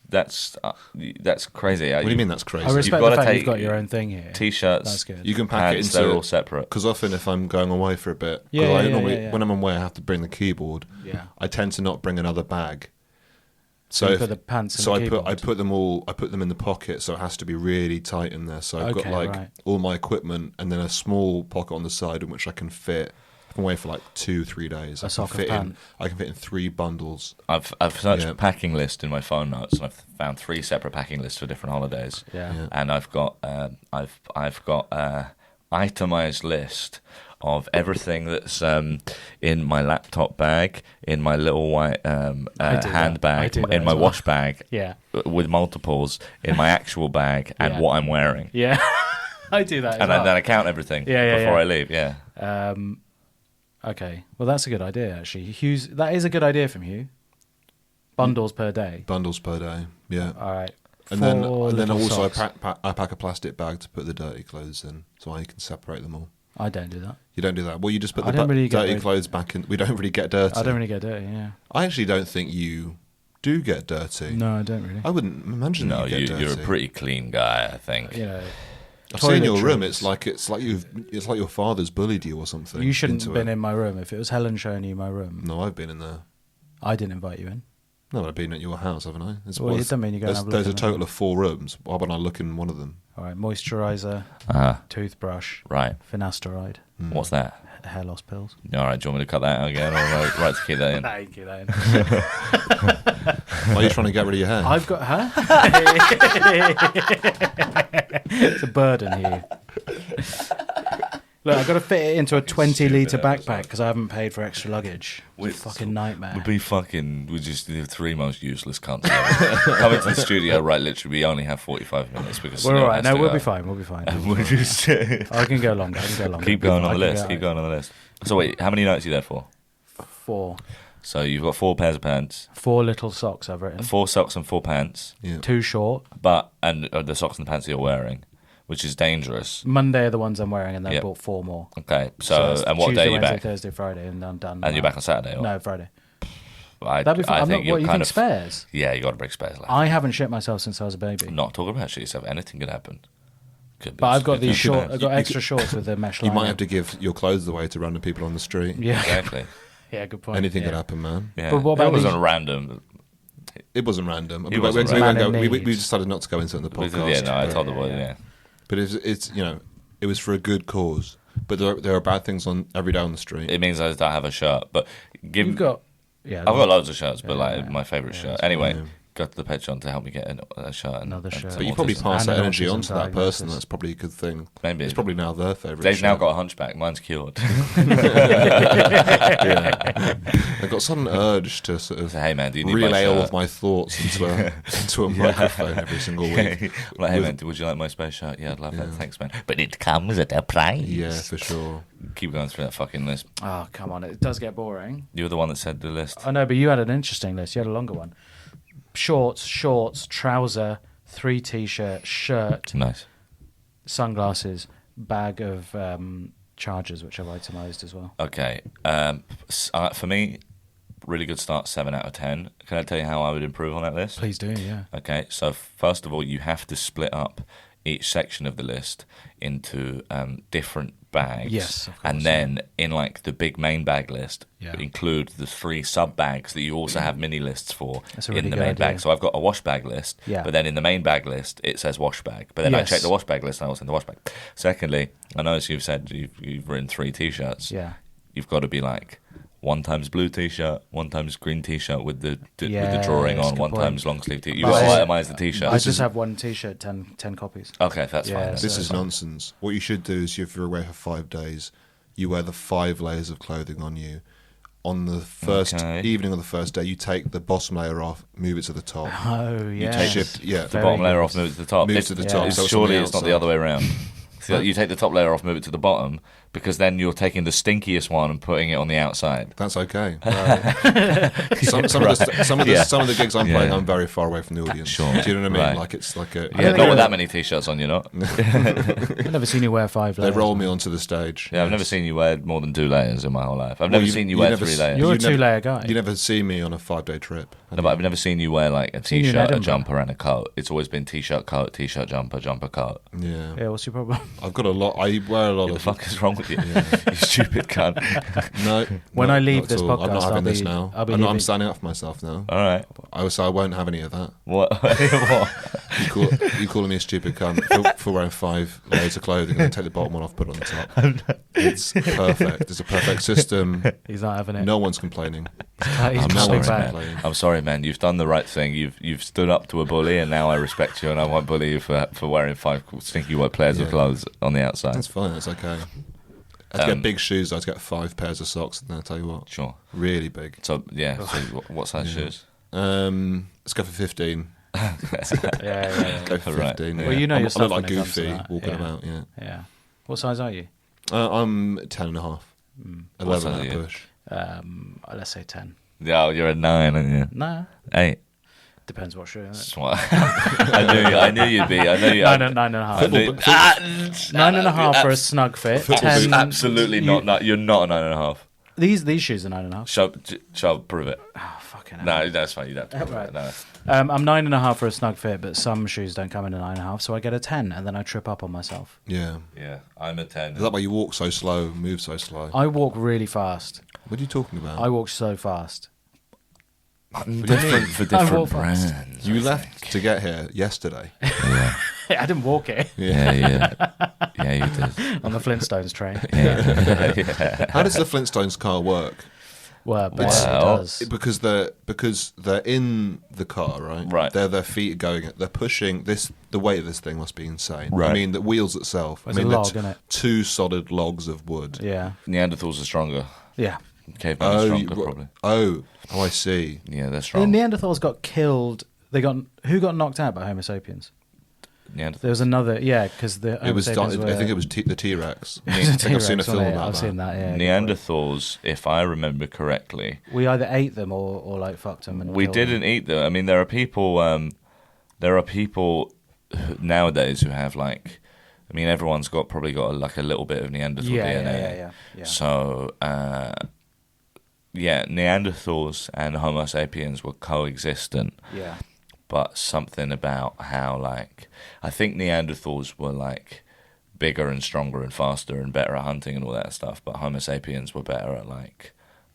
S4: crazy.
S5: What do you mean that's crazy?
S3: I respect
S4: gotta
S3: the fact
S4: take
S3: you've got your own thing here.
S4: T-shirts.
S3: That's good.
S5: You can pack
S4: Pants,
S5: it into.
S4: they're all separate.
S5: Because often, if I'm going away for a bit, 'cause
S3: Yeah,
S5: I
S3: yeah,
S5: normally,
S3: yeah.
S5: when I'm away, I have to bring the keyboard.
S3: Yeah.
S5: I tend to not bring another bag.
S3: So you put the pants in
S5: so
S3: the
S5: I
S3: keyboard?
S5: put them in the pocket, so it has to be really tight in there. So I've got
S3: Okay,
S5: like
S3: right.
S5: all my equipment and then a small pocket on the side in which I can fit. If I'm away for like 2-3 days.
S3: A sock of
S5: I
S3: pant.
S5: can fit in 3 bundles.
S4: I've searched
S5: Yeah.
S4: packing list in my phone notes, and I've found 3 separate packing lists for different holidays.
S3: Yeah.
S4: And I've got itemized list of everything that's in my laptop bag, in my little white
S3: I do that. I
S4: handbag,
S3: do that
S4: in my
S3: as well.
S4: wash bag,
S3: Yeah.
S4: with multiples, in my actual bag, and
S3: Yeah.
S4: what I'm wearing.
S3: Yeah. I do that as
S4: and
S3: well.
S4: then I count everything
S3: Yeah,
S4: before
S3: yeah.
S4: I leave. Yeah.
S3: Okay, well that's a good idea actually. Hugh's that is a good idea from Hugh. Bundles per day.
S5: Bundles per day. Yeah.
S3: All right.
S5: And then
S3: Four little
S5: also
S3: socks.
S5: I pack a plastic bag to put the dirty clothes in, so I can separate them all.
S3: I don't do that.
S5: You don't do that. Well, you just put
S3: I
S5: the
S3: don't really get
S5: dirty
S3: dirty.
S5: clothes back in. We don't really get dirty.
S3: I don't really get dirty. Yeah.
S5: I actually don't think you do get dirty.
S3: No, I don't really.
S5: I wouldn't imagine
S4: No,
S5: that you get dirty.
S4: you're a pretty clean guy, I think.
S3: You know,
S5: I've seen your
S3: toiletries.
S5: room. It's like your father's bullied you or something.
S3: You shouldn't
S5: into
S3: have been
S5: it.
S3: in my room. If it was Helen showing you my room,
S5: No, I've been in there.
S3: I didn't invite you in.
S5: No, I've been at your house, haven't I?
S3: Well, it doesn't mean you go and have a look
S5: There's a
S3: in it.
S5: total of 4 rooms. Why wouldn't I look in one of them?
S3: All right, moisturizer, toothbrush,
S4: Right.
S3: finasteride,
S4: What's that?
S3: hair loss pills.
S4: All right, do you want me to cut that out again? Or right to keep that in?
S3: Thank you, then.
S5: Why are you trying to get rid of your hair?
S3: I've got it's a burden here. Look, I've got to fit it into a 20-litre backpack because I haven't paid for extra luggage. It's a fucking nightmare.
S4: We're just the 3 most useless cunts ever. Coming to the studio, right, literally, we only have 45 minutes because
S3: We're
S4: Sunil
S3: all right.
S4: has
S3: No,
S4: to
S3: we'll
S4: go.
S3: be fine. We'll be fine.
S4: We're just
S3: I can go longer.
S4: keep going on
S3: I
S4: the
S3: can
S4: list.
S3: go-
S4: Keep going on the list. So wait, how many nights are you there for?
S3: 4.
S4: So you've got 4 pairs of pants,
S3: 4 little socks I've written.
S4: 4 socks and 4 pants,
S5: Yeah.
S3: 2 short.
S4: and the socks and the pants that you're wearing, which is dangerous.
S3: Monday are the ones I'm wearing, and then I
S4: Yep.
S3: bought 4 more.
S4: Okay, so
S3: it's
S4: and what
S3: Tuesday,
S4: day are you
S3: Wednesday,
S4: back?
S3: Thursday, Friday, and I'm done.
S4: And you're back on Saturday? Or?
S3: No, Friday.
S4: I
S3: That'd be fine.
S4: I
S3: I'm
S4: think
S3: not,
S4: you're
S3: what, you
S4: kind
S3: think
S4: of
S3: spares?
S4: Yeah, you got to bring spares. Left.
S3: I haven't shit myself since I was a baby.
S4: Not talking about shit yourself. Anything could happen. Could be.
S3: But I've got
S4: could
S3: these
S4: be
S3: short.
S4: bad.
S3: I've got extra shorts with the mesh
S5: You
S3: line.
S5: might have to give your clothes away to random people on the street.
S3: Yeah,
S4: Exactly.
S3: yeah, good point.
S5: Anything
S3: yeah.
S5: could happen, man.
S4: Yeah.
S3: But what about
S4: it wasn't
S3: these-
S4: random.
S5: It wasn't random.
S4: It wasn't
S5: we won't
S3: random.
S5: go-
S3: Man in
S5: we
S3: need.
S5: decided not to go into it in the podcast.
S4: Yeah, no, I told the boy.
S3: yeah.
S4: Yeah.
S5: But it's it was for a good cause. But there are bad things on every day on the street.
S4: It means I don't have a shirt, but give.
S3: You've got. Yeah,
S4: I've got loads of shirts, but
S3: Yeah,
S4: my favourite
S3: yeah,
S4: shirt.
S3: that's
S4: Anyway,
S5: fine.
S4: go to the Patreon to help me get a shirt. And,
S3: Another shirt.
S4: some
S5: But you
S4: more
S5: probably
S4: t-shirts.
S5: pass
S3: And
S5: that
S3: an
S5: energy
S3: autism
S5: on to that person.
S3: diagnosis.
S5: That's probably a good thing.
S4: Maybe.
S5: It's probably now their favourite.
S4: Dave's now
S5: shirt.
S4: got a hunchback. Mine's cured.
S5: I got sudden urge to sort of
S4: So, hey man, do you need my
S5: relay all
S4: shirt?
S5: of my thoughts into a microphone every single week.
S4: I'm like, hey
S5: With-
S4: man, would you like my space shirt? Yeah, I'd love that. Thanks, man. But it comes at a price.
S5: Yeah, for sure.
S4: Keep going through that fucking list.
S3: Oh come on! It does get boring.
S4: You were the one that said the list.
S3: I know, but you had an interesting list. You had a longer one. Shorts, trouser, 3 t-shirt, shirt,
S4: Nice.
S3: sunglasses, bag of chargers, which I've itemised as well.
S4: Okay. For me, really good start. 7 out of 10. Can I tell you how I would improve on that list?
S3: Please do, yeah.
S4: Okay, so first of all, you have to split up each section of the list into different bags.
S3: Yes, of course,
S4: and then in like the big main bag list,
S3: Yeah.
S4: include the 3 sub bags that you also have mini lists for
S3: That's a
S4: in
S3: really
S4: the
S3: good
S4: main
S3: idea.
S4: bag. So I've got a wash bag list,
S3: Yeah.
S4: but then in the main bag list it says wash bag. But then I
S3: Yes.
S4: check the wash bag list and I was in the wash bag. Secondly, I noticed you've said you've written 3 t-shirts.
S3: Yeah.
S4: You've got to be like 1 times blue t-shirt, 1 times green t-shirt with the
S3: Yeah,
S4: drawing
S3: that's a
S4: on,
S3: good
S4: 1
S3: point.
S4: times long sleeve t-shirt. You
S3: But
S4: got
S3: I-
S4: to itemise the t-shirt.
S3: I just have 1 t-shirt, 10 copies.
S4: Okay, that's
S3: Yeah,
S4: fine. then.
S3: so-
S5: This is nonsense. What you should do is, if you're away for 5 days, you wear the 5 layers of clothing on you. On the first
S4: Okay.
S5: evening of the first day, you take the bottom layer off, move it to the top.
S3: Oh, yeah.
S5: take shift- yeah.
S4: The
S3: Very
S4: bottom layer
S3: good.
S4: off, move it to the top.
S5: Move
S4: It-
S5: to the
S3: Yeah.
S5: top.
S4: it's
S5: So it's
S4: surely
S5: on the
S4: it's not the
S5: outside.
S4: other way around. So you take the top layer off, move it to the bottom, because then you're taking the stinkiest one and putting it on the outside.
S5: That's okay. Some of the gigs I'm playing,
S4: Yeah.
S5: I'm very far away from the audience.
S4: Sure.
S5: Do you know what I mean?
S4: Right.
S5: Like it's like a
S4: Yeah, not with that many t-shirts on, you're not.
S3: I've never seen you wear 5
S5: they
S3: layers.
S5: roll me onto the stage.
S4: Yeah, I've never seen you wear more than 2 layers in my whole life. I've never seen you wear 3 layers.
S3: You're a
S5: You never-
S3: 2-layer guy.
S5: You never see me on a 5-day trip.
S4: No, but I've never seen you wear like a
S3: seen you in
S4: t-shirt, a
S3: Edinburgh.
S4: jumper, and a coat. It's always been t-shirt, coat, t-shirt, jumper, jumper, coat.
S5: Yeah.
S3: Yeah, what's your problem?
S5: I've got a lot. I wear a lot
S4: What the
S5: of.
S4: fuck is wrong with you? You stupid cunt.
S5: No.
S3: When
S5: no,
S3: I leave
S5: not
S3: this
S5: at all. I'm
S3: podcast,
S5: not having
S3: I'll
S5: this
S3: be-
S5: now.
S3: I'll be
S5: I'm
S3: leaving.
S5: standing up for myself now.
S4: All right.
S5: I won't have any of that.
S4: What? What?
S5: You calling me a stupid cunt for wearing 5 layers of clothing and then take the bottom one off, put it on the top. It's perfect. It's a perfect system.
S3: He's not having it.
S5: No one's complaining.
S3: He's
S4: I'm
S5: no
S4: sorry,
S5: one's
S3: back.
S5: complaining.
S4: I'm sorry, man. You've done the right thing. You've stood up to a bully, and now I respect you, and I won't bully you for wearing 5 stinky white pairs of
S5: Yeah.
S4: clothes on the outside.
S5: That's fine. That's okay. I'd get big shoes. I'd get 5 pairs of socks. And I'll tell you what,
S4: Sure.
S5: really big.
S4: So yeah. So what size shoes?
S5: Let's go for 15.
S3: Yeah.
S5: Go for
S4: Right.
S5: 15.
S3: Well, you know
S5: I
S3: yourself
S5: look like
S3: when it comes to
S5: Goofy
S3: that,
S5: walking
S3: yeah.
S5: about. Yeah.
S3: Yeah. What size are you?
S5: I'm 10 and a half. 11
S4: size
S5: at
S4: are
S5: a
S4: you?
S5: push.
S3: Let's say 10.
S4: Yeah, you're a 9, aren't you?
S3: No,
S4: 8.
S3: depends what shoe.
S4: That's what I knew you'd be. I know you.
S3: Nine and a half.
S4: I knew,
S3: Nine and a half for a snug fit.
S5: Football
S3: 10.
S4: Absolutely not. You're not a 9.5.
S3: These shoes are 9.5.
S4: Shall prove it.
S3: Oh, fucking hell.
S4: No, that's fine. You don't have to prove
S3: Right.
S4: it. No.
S3: I'm 9.5 for a snug fit, but some shoes don't come in a 9.5, so I get a 10, and then I trip up on myself.
S5: Yeah.
S4: Yeah, I'm a 10.
S5: Is that why you walk so slow, move so slow?
S3: I walk really fast.
S5: What are you talking about?
S3: I walk so fast.
S4: Different for
S3: I
S4: different
S3: walk fast.
S4: brands.
S5: You left to get here yesterday.
S4: Yeah,
S3: I didn't walk it
S4: yeah, you did.
S3: on the Flintstones train.
S4: Yeah.
S5: How does the Flintstones car work?
S3: Well, but
S4: Well,
S3: it does.
S5: Because they're in the car, right?
S4: Right.
S5: Their feet are going. They're pushing this. The weight of this thing must be insane.
S4: Right.
S5: I mean, the wheels itself.
S3: It's
S5: I
S3: a
S5: mean,
S3: log,
S5: they're
S3: isn't it?
S5: 2 solid logs of wood.
S3: Yeah.
S4: Neanderthals are stronger.
S3: Yeah.
S4: Cavemen are stronger,
S5: you-
S4: probably.
S5: oh, I see.
S4: Yeah, they're
S3: The
S4: strong.
S3: Neanderthals got killed. Who got knocked out by Homo sapiens?
S4: Neanderthals.
S3: There was another, because the Homo
S5: It was.
S3: sapiens were,
S5: I think it was the T-Rex.
S3: it
S5: I
S3: was a
S5: think I've seen a
S3: T-Rex,
S5: film
S3: wasn't it?
S5: about
S3: I've
S5: that.
S3: seen that. Yeah, good point.
S4: Neanderthals, if I remember correctly,
S3: We either ate them or like fucked them. And
S4: we
S3: killed
S4: didn't eat them. I mean, there are people. Nowadays who have like. I mean, everyone's probably got like a little bit of Neanderthal
S3: them.
S4: DNA.
S3: Yeah.
S4: So, Neanderthals and Homo sapiens were coexistent,
S3: Yeah.
S4: but something about how, like, I think Neanderthals were, like, bigger and stronger and faster and better at hunting and all that stuff, but Homo sapiens were better at, like,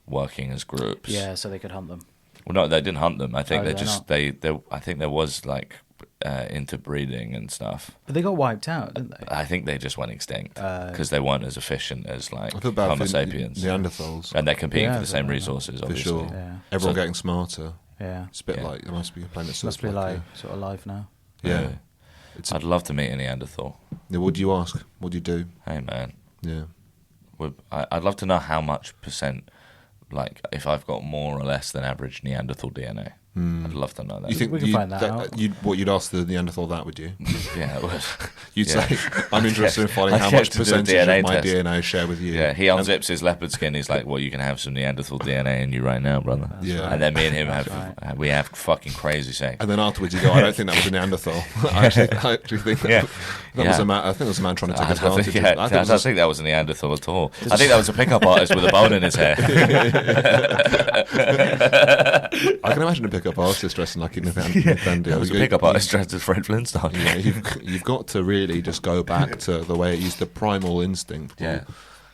S4: working as groups.
S3: Yeah, so they could hunt them.
S4: Well, no, they didn't hunt them. I think
S3: Oh,
S4: they
S3: did they
S4: just,
S3: not?
S4: they, I think there was, like, interbreeding and stuff.
S3: But they got wiped out, didn't they?
S4: I think they just went extinct because they weren't as efficient as, like,
S5: I feel bad
S4: Homo
S5: for
S4: sapiens.
S5: Neanderthals.
S4: And they're competing
S3: Yeah,
S4: for the same
S3: for
S4: resources,
S5: For
S4: obviously.
S5: sure.
S3: Yeah.
S5: Everyone
S4: So-
S5: getting smarter.
S3: Yeah.
S5: It's a bit
S4: Yeah.
S5: like there must be a planet.
S3: Must be like sort of life now.
S5: yeah. It's
S4: I'd love to meet a Neanderthal.
S5: yeah. What do you ask? What do you do?
S4: Hey, man.
S5: Yeah.
S4: I'd love to know how much percent, like, if I've got more or less than average Neanderthal DNA. I'd love to know that.
S5: You think
S3: We can find that out.
S5: You'd ask the Neanderthal that, would you?
S4: Yeah, it would.
S5: You'd
S4: Yeah.
S5: say, "I'm interested in finding
S4: I'd
S5: how
S4: get
S5: much
S4: to do a
S5: percentage
S4: DNA
S5: of my
S4: test.
S5: DNA I share with you."
S4: Yeah, he unzips his leopard skin. He's like, "Well, you can have some Neanderthal DNA in you right now, brother."
S5: Yeah.
S4: And then me and him
S3: That's
S4: we have fucking crazy sex.
S5: And then afterwards you go, "I don't think that was a Neanderthal." I actually think that,
S4: Yeah.
S5: that was
S4: Yeah.
S5: a man. I think it was a man trying to take
S4: I don't
S5: advantage.
S4: think,
S5: of
S4: I
S5: it.
S4: don't think that was a Neanderthal at all. I think that was a pickup artist with a bone in his hair.
S5: I can imagine a pickup artist dressing like a Nathaniel.
S4: That was a pickup artist dressed as Fred Flintstone.
S5: Yeah, you've got to really just go back to the way it used, the primal instinct.
S4: Yeah.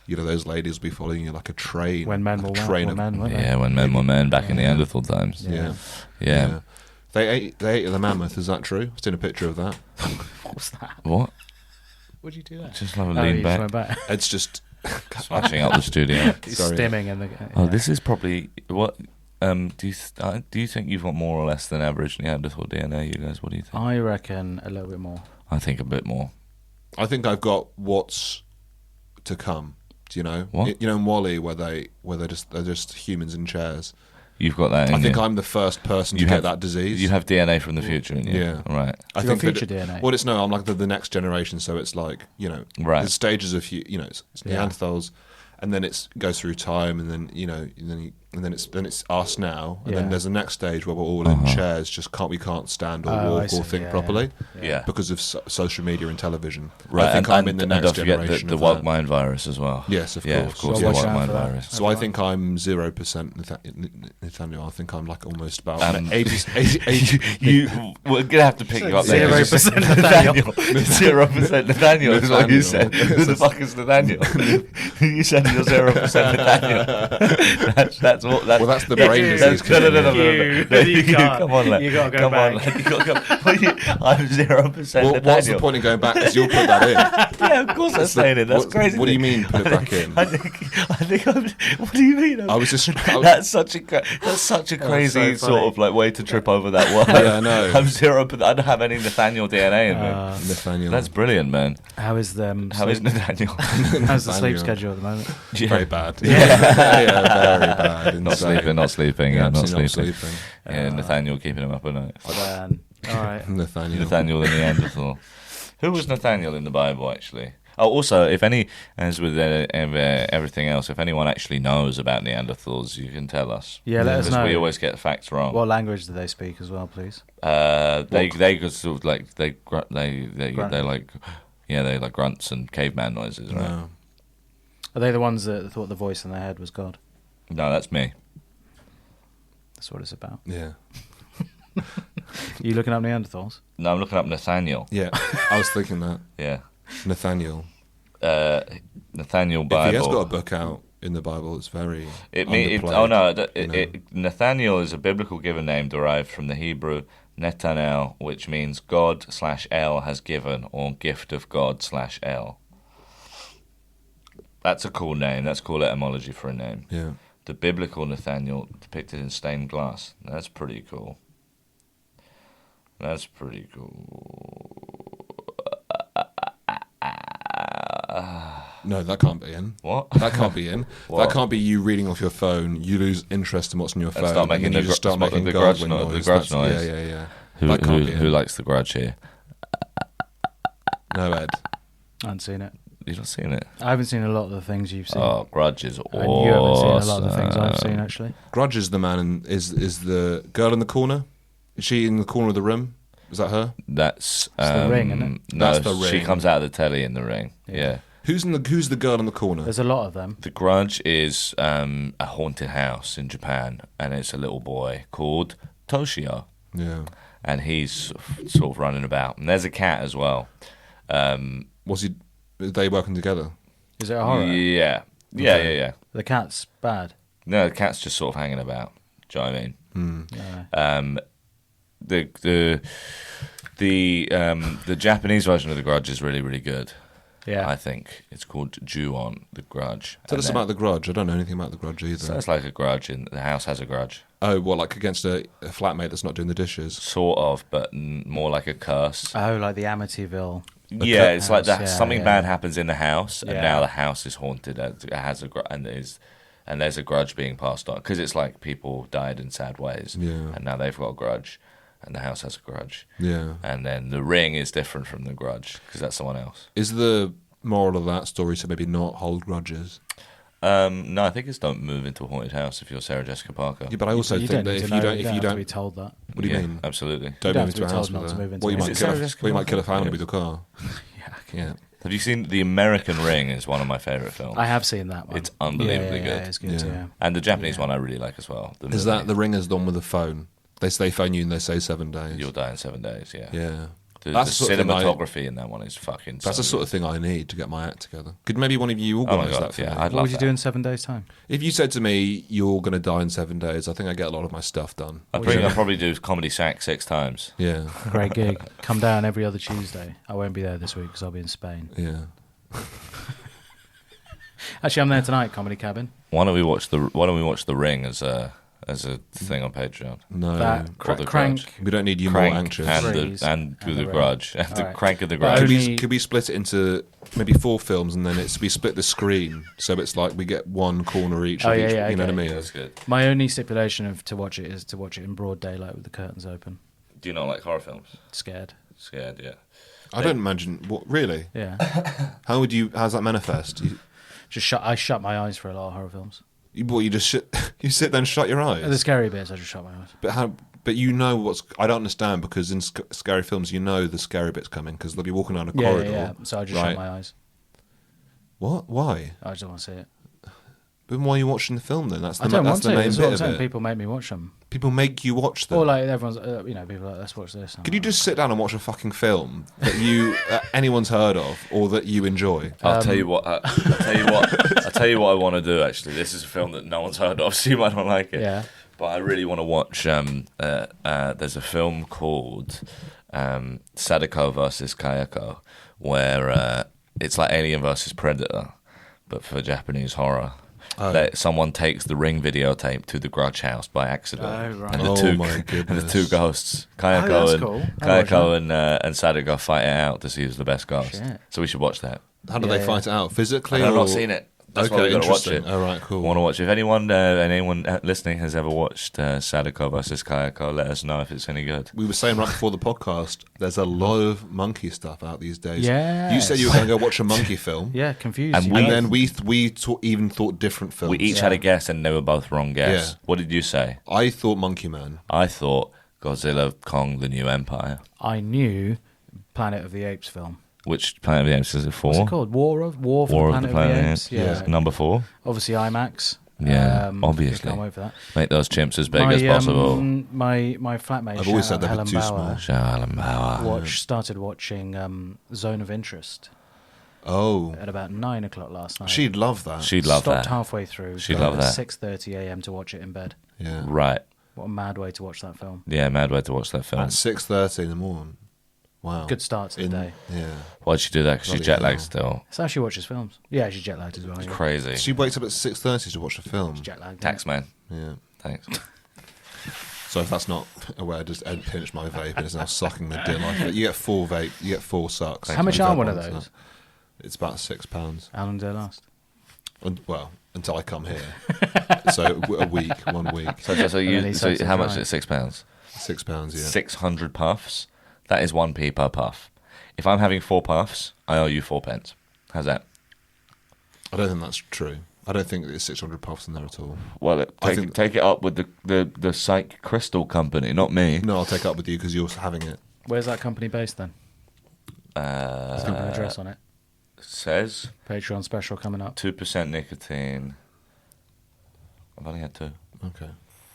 S5: You know, those ladies will be following you like a train.
S3: When men
S5: like
S3: were
S5: a train of-
S3: men, weren't they?
S4: Yeah, when men were men back in Neanderthal times.
S5: Yeah.
S4: Yeah.
S5: They ate the mammoth. Is that true? I've seen a picture of that.
S3: What was that?
S4: What?
S3: Would you do that?
S4: Just like
S3: Oh,
S4: lean
S3: you
S4: back,
S3: just went back.
S5: It's just
S4: smashing up the studio.
S3: He's
S5: Sorry.
S3: stimming in the.
S4: Oh,
S3: yeah.
S4: this is probably what. Do you think you've got more or less than average Neanderthal DNA? You guys, what do you think?
S3: I reckon a little bit more.
S4: I think a bit more.
S5: I think I've got what's to come. Do you know?
S4: What?
S5: You know in Wall-E where they're just humans in chairs.
S4: You've got that in
S5: I think
S4: you.
S5: I'm the first person
S4: You
S5: to
S4: have-
S5: get that disease.
S4: You have DNA from the future in you.
S5: Yeah.
S4: Right.
S5: I
S3: You got
S5: think
S3: future
S5: that,
S3: DNA?
S5: Well, it's no. I'm like the next generation, so it's like
S4: Right.
S5: there's stages of it's
S3: Yeah.
S5: Neanderthals, and then it goes through time, and then and then it's us now, and
S3: Yeah.
S5: then there's the next stage where we're all in chairs, we can't stand or
S3: Oh, I
S5: walk
S3: see.
S5: or think
S3: Yeah,
S5: properly
S4: Yeah.
S5: because of social media and television.
S4: Right.
S5: I think
S4: and,
S5: I'm in the
S4: and
S5: next
S4: don't forget
S5: generation.
S4: the
S5: of
S4: woke
S5: that.
S4: mind virus as well.
S5: Yes, of
S4: Yeah,
S5: course.
S4: of course,
S3: So
S4: the
S3: watch
S4: woke
S3: out
S4: mind
S3: for that.
S4: virus.
S5: So I think I'm 0% Nathaniel. I think I'm like almost about
S4: Um,
S5: 80.
S4: We're gonna have to pick you up there.
S3: 0% Nathaniel.
S4: 0% Nathaniel is what you
S5: Nathaniel.
S4: said. Who the fuck is Nathaniel? You said you're 0% Nathaniel. That's what.
S5: Well, that's the brain disease.
S4: No.
S3: You can't.
S4: Come on, lad.
S3: You gotta go
S4: Come on,
S3: back.
S4: lad. You gotta go. I'm 0%
S5: Well,
S4: Nathaniel.
S5: what's the point in going back? Because you'll put that in.
S4: Yeah, of course I'm saying it. That's
S5: What-
S4: crazy.
S5: What do you mean? Put it back in.
S4: I think I'm. What do you mean?
S5: I was just.
S4: That's such a crazy
S3: so
S4: sort
S3: funny.
S4: of like way to trip over that word.
S5: Yeah, I know.
S4: I'm 0, but I don't have any Nathaniel DNA in me.
S5: Nathaniel.
S4: That's brilliant, man.
S3: How is
S4: How is Nathaniel?
S3: How's the sleep
S5: Nathaniel.
S3: schedule at the moment?
S5: very bad. Yeah, very bad.
S4: Not
S5: insane.
S4: sleeping. Not sleeping. Yeah, not
S5: absolutely
S4: sleeping.
S5: not sleeping.
S4: Yeah, Nathaniel keeping him up at night.
S3: But, All right.
S5: Nathaniel.
S4: the Neanderthal. Who was Nathaniel in the Bible, actually? Oh, also, if any, as with everything else, if anyone actually knows about Neanderthals, you can tell us.
S3: Yeah, let us
S4: Because
S3: know.
S4: we always get facts wrong.
S3: What language do they speak as well, please?
S4: They could sort of like they like they like grunts and caveman noises, right?
S5: No.
S3: Are they the ones that thought the voice in their head was God?
S4: No, that's me.
S3: That's what it's about.
S5: Yeah.
S3: Are you looking up Neanderthals?
S4: No, I'm looking up Nathaniel.
S5: Yeah. I was thinking that.
S4: Yeah,
S5: Nathaniel.
S4: Nathaniel
S5: If
S4: Bible.
S5: he has got a book out in the Bible, it's very.
S4: Nathaniel is a biblical given name derived from the Hebrew Netanel, which means God/El has given, or gift of God/El. That's a cool name. That's cool etymology for a name.
S5: Yeah.
S4: The biblical Nathaniel depicted in stained glass. That's pretty cool. That's pretty cool.
S5: No, that can't be in.
S4: What?
S5: That can't be in.
S4: What?
S5: That can't be you reading off your phone. You lose interest in what's on your phone,
S4: start making
S5: and then you
S4: the
S5: just start
S4: gr-
S5: making
S4: the
S5: God
S4: grudge
S5: noise.
S4: the grudge
S5: That's-
S4: noise.
S5: Yeah. That can't be in.
S4: Who likes the grudge here?
S5: No, Ed.
S3: I haven't seen it.
S4: You've not seen it?
S3: I haven't seen a lot of the things you've seen.
S4: Oh, Grudge is awesome.
S3: And you haven't seen a lot of the things I've seen, actually.
S5: Grudge is the man. Is the girl in the corner? Is she in the corner of the room? Is that her?
S4: That's
S3: The Ring, isn't it?
S4: No,
S5: That's The
S4: she
S5: Ring.
S4: comes out of the telly in The Ring. Yeah.
S5: Who's the girl in the corner?
S3: There's a lot of them.
S4: The Grudge is a haunted house in Japan, and it's a little boy called Toshio,
S5: Yeah.
S4: and he's sort of running about. And there's a cat as well.
S5: Was he? Are they working together?
S3: Is it a horror?
S4: Yeah.
S3: The cat's bad.
S4: No, the cat's just sort of hanging about. Do you know what I mean?
S3: No.
S4: The Japanese version of The Grudge is really, really good.
S3: Yeah.
S4: I think it's called Ju-on, The Grudge.
S5: Tell
S4: And
S5: us
S4: then-
S5: about the Grudge. I don't know anything about the Grudge either.
S4: So it's like a grudge, and the house has a grudge.
S5: Oh, what, like against a flatmate that's not doing the dishes?
S4: Sort of, but more like a curse.
S3: Oh, like the Amityville.
S4: Yeah, it's like that.
S3: house, yeah,
S4: Something
S3: yeah.
S4: bad happens in the house, and
S3: Yeah.
S4: now the house is haunted. It has and there's a grudge being passed on because it's like people died in sad ways,
S5: Yeah.
S4: and now they've got a grudge, and the house has a grudge,
S5: Yeah.
S4: and then the Ring is different from the grudge because that's someone else.
S5: Is the moral of that story to maybe not hold grudges?
S4: No, I think it's don't move into a haunted house if you're Sarah Jessica Parker.
S5: Yeah, but I also
S3: You
S5: think
S3: don't
S5: that
S3: need
S5: if
S3: to
S5: you
S3: know,
S5: don't,
S3: you
S5: if you
S3: have to
S5: don't,
S3: be told that.
S5: what do you
S4: Yeah,
S5: mean?
S4: Absolutely.
S5: Don't
S3: don't
S5: move
S3: have to
S5: into a
S3: be
S5: house
S3: told not
S5: with
S3: to
S5: her.
S3: move into
S5: Well, you
S3: a
S5: might
S3: house.
S5: kill
S3: Is it
S5: a,
S3: Sarah
S5: well, you might kill a
S3: Jessica
S5: family
S4: Parker?
S5: with your car.
S3: Yeah.
S4: Have you seen The American Ring? Is one of my favorite films.
S3: I have seen that one.
S4: It's unbelievably
S3: yeah,
S4: good.
S3: Yeah, it's good,
S5: Yeah.
S3: yeah.
S4: And the Japanese
S3: Yeah.
S4: one I really like as well. The
S5: Is
S4: movie.
S5: that the Ringers done with a phone? They phone you and they say 7 days.
S4: You'll die in 7 days? Yeah.
S5: Yeah.
S4: The
S5: That's the sort of thing
S4: cinematography in that one is fucking.
S5: That's the sort of thing I need to get my act together. Could maybe one of you
S4: Oh my
S5: organise
S4: God,
S5: that for
S4: yeah,
S5: me?
S4: I'd
S3: What
S4: love
S3: would you
S4: that.
S3: do in 7 days' time?
S5: If you said to me, you're going to die in 7 days, I think I get a lot of my stuff done.
S4: I think I'll probably do Comedy Sack 6 times.
S5: Yeah.
S3: Great gig. Come down every other Tuesday. I won't be there this week because I'll be in Spain.
S5: Yeah.
S3: Actually, I'm there tonight, Comedy Cabin.
S4: Why don't we watch the Ring as a thing on Patreon?
S5: No.
S3: That
S4: Or the
S3: Crank.
S4: Grudge.
S5: We don't need you
S4: Crank
S5: more anxious.
S3: Threes
S4: and
S3: and
S4: the
S3: the
S4: Grudge and the
S3: Alright.
S4: Crank and the
S3: But
S4: Grudge.
S3: only-
S5: Could we split it into maybe 4 films and then we split the screen so it's like we get one corner each
S3: Oh,
S5: of
S3: yeah,
S5: each,
S3: yeah,
S5: you know what I
S3: okay.
S5: mean?
S4: That's good.
S3: My only stipulation to watch it is to watch it in broad daylight with the curtains open.
S4: Do you not like horror films?
S3: Scared.
S4: Scared, yeah.
S5: I don't imagine what really.
S3: Yeah.
S5: How's that manifest?
S3: I shut my eyes for a lot of horror films.
S5: You just you sit there and shut your eyes.
S3: The scary bits, I just shut my eyes.
S5: But you know what's. I don't understand because in scary films you know the scary bit's coming because they'll be walking down a
S3: Yeah,
S5: corridor.
S3: yeah. So I just
S5: right?
S3: shut my eyes.
S5: What? Why?
S3: I just don't want to see it.
S5: But why are you watching the film then? That's the
S3: I don't
S5: that's
S3: want
S5: the
S3: to.
S5: main
S3: That's
S5: bit
S3: what I'm
S5: of
S3: saying.
S5: it.
S3: People make me watch them.
S5: People make you watch them.
S3: Or like everyone's, people are like, let's watch this.
S5: Could you just sit down and watch a fucking film that you anyone's heard of or that you enjoy?
S4: I'll tell you what. I'll tell you what I want to do. Actually, this is a film that no one's heard of, so you might not like it.
S3: Yeah.
S4: But I really want to watch. There's a film called Sadako versus Kayako, where it's like Alien versus Predator, but for Japanese horror. That someone takes the Ring videotape to the Grudge house by accident,
S3: Oh, right.
S4: and the
S5: Oh,
S4: two
S5: my
S4: and the
S5: goodness.
S4: two ghosts,
S3: that's
S4: Kayako
S3: cool. I'll watch
S4: and Sadako fight it out to see who's the best ghost.
S3: Shit.
S4: So we should watch that.
S5: How do
S3: Yeah,
S5: they fight it out physically?
S4: I've
S5: or
S4: not seen it. That's why we got to watch it.
S5: All right, cool.
S4: I want to watch. If anyone listening has ever watched Sadako vs Kayako, let us know if it's any good.
S5: We were saying right before the podcast, there's a lot of monkey stuff out these days.
S3: Yes.
S5: You said you were going to go watch a monkey film.
S3: Yeah, confused.
S4: And
S3: you
S4: we-
S3: guys.
S5: And then we even thought different films.
S4: We each had a guess, and they were both wrong guess.
S5: Yeah.
S4: What did you say?
S5: I thought Monkey Man.
S4: I thought Godzilla, Kong, The New Empire.
S3: I knew Planet of the Apes film.
S4: Which Planet of the Apes is it for?
S3: What's it called? War for the Planet of the Apes.
S4: Yeah. Number 4.
S3: Obviously IMAX.
S4: Yeah, obviously.
S3: Can't wait for that.
S4: Make those chimps as big as possible.
S3: My flatmate,
S5: I've always said
S3: shout out
S5: they're
S3: Helen
S5: too
S3: Bauer,
S5: small.
S4: Alan Bauer.
S3: started watching Zone of Interest
S5: Oh,
S3: at about 9 o'clock last night.
S5: she'd love that.
S4: She'd love
S3: Stopped
S4: that.
S3: halfway through.
S4: She'd
S3: got
S4: love
S3: up
S4: that.
S3: at 6:30 a.m. to watch it in bed.
S5: Yeah.
S4: Right.
S3: What a mad way to watch that film.
S4: Yeah, mad way to watch that film.
S5: At 6:30 in the morning. Wow.
S3: Good start to the day.
S5: Yeah.
S4: Why'd she do that? Because she's
S5: Bloody
S4: jet lagged
S5: hell.
S4: still.
S3: That's how she watches films. Yeah, she's jet lagged as well.
S4: It's
S3: Yeah.
S4: crazy.
S5: She wakes up at 6:30 to watch a film.
S3: She's jet lagged.
S4: Tax man.
S5: Yeah.
S4: Thanks.
S5: So if that's not aware, just Ed pinched my vape and is now sucking the dill off it. You get 4 vape. You get 4 sucks.
S3: How much
S5: And
S3: are
S5: vape
S3: one of
S5: ones,
S3: those?
S5: It's about £6.
S3: How long did it last?
S5: Well, until I come here. So a week, 1 week.
S4: So
S3: then he
S4: so
S3: sucks it
S4: how much
S3: dry.
S4: is it? £6?
S5: £6, yeah.
S4: 600 puffs. That is 1p per puff. If I'm having 4 puffs, I owe you 4 pence. How's that?
S5: I don't think that's true. I don't think there's 600 puffs in there at all.
S4: Well,
S5: I think-
S4: take it up with the Psych Crystal Company, not me.
S5: No, I'll take it up with you because you're having it.
S3: Where's that company based then? There's company address on it.
S4: Says
S3: Patreon special coming up.
S4: 2% nicotine. I've only had 2.
S5: Okay.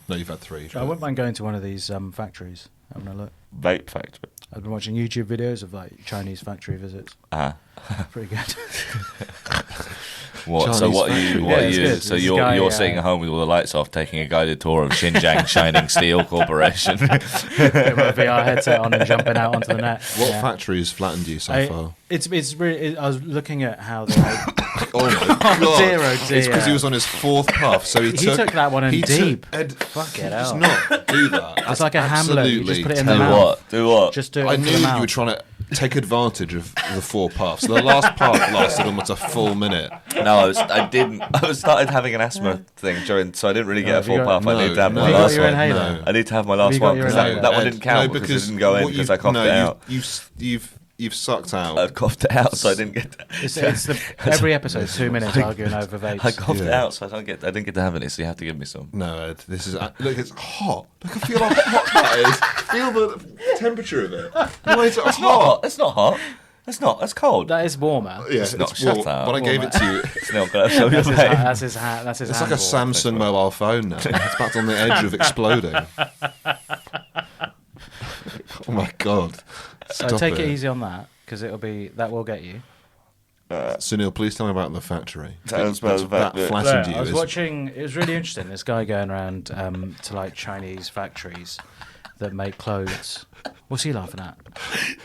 S5: No, you've had 3.
S3: I wouldn't mind going to one of these factories, having a look.
S4: Vape factory.
S3: I've been watching YouTube videos of like Chinese factory visits. Pretty good.
S4: What? So
S5: Chinese
S4: what are you?
S5: factory.
S4: What
S3: Yeah,
S4: are
S3: it's
S4: you?
S3: good.
S4: So
S3: This
S4: you're
S3: guy,
S4: sitting at home with all the lights off, taking a guided tour of Xinjiang Shining Steel Corporation.
S3: Put my VR headset on and jumping out onto the net.
S5: What
S3: Yeah.
S5: factories flattened you so far?
S3: It's really. I was looking at how they. Make,
S5: Oh my god!
S3: dear, oh dear.
S5: It's because he was on his 4th puff, so he
S3: took that one in
S5: he
S3: deep.
S5: Fuck
S3: it
S5: Just
S3: out.
S5: not do that.
S3: It's like a Hamlet. You just put it in the
S4: Do
S3: mouth.
S4: what? Do what?
S3: Just do it
S5: I
S3: into
S5: knew
S3: the
S5: you
S3: mouth.
S5: were trying to take advantage of the 4 puffs. The last puff lasted almost a full minute.
S4: No, I didn't. I started having an asthma thing during, so I didn't really get a
S3: have you
S4: full
S3: got-
S4: puff. I need to have
S5: no.
S4: my
S5: Have you
S3: got
S4: last
S3: your
S4: one.
S3: inhaler?
S5: No.
S4: I need to have my last
S3: you got
S4: one
S3: your
S4: because
S3: inhaler?
S4: that one
S5: Ed,
S4: didn't count
S5: no,
S4: because it didn't go in
S5: what
S4: because I coughed it out.
S5: You've sucked out.
S4: I coughed it out, so I didn't get.
S3: Every episode, 2 minutes arguing over vapes.
S4: I coughed it
S5: Yeah.
S4: out, so I didn't get to have any. So you have to give me some.
S5: No, Ed, this is look. It's hot. Look, I feel how hot that is. Feel the temperature of it. Why is it
S4: It's not hot. It's not hot. It's not. It's cold.
S3: That is warmer.
S5: Yeah,
S4: It's not.
S5: it's
S4: Shut
S5: warm,
S4: up.
S5: but I gave it to you.
S4: It's not going to show your
S3: That's his,
S4: face.
S3: that's his hat. That's his
S5: It's like a
S3: hand warmer.
S5: Samsung mobile phone now. It's about on the edge of exploding. Oh my god!
S3: So
S5: Stop
S3: take it easy on that because that will get you.
S5: Sunil, please tell me about the factory.
S4: Tell us about the
S5: that
S4: factory.
S5: flattened
S3: Look,
S5: you.
S3: I was
S5: is-
S3: watching. It was really interesting. This guy going around to like Chinese factories that make clothes. What's he laughing at?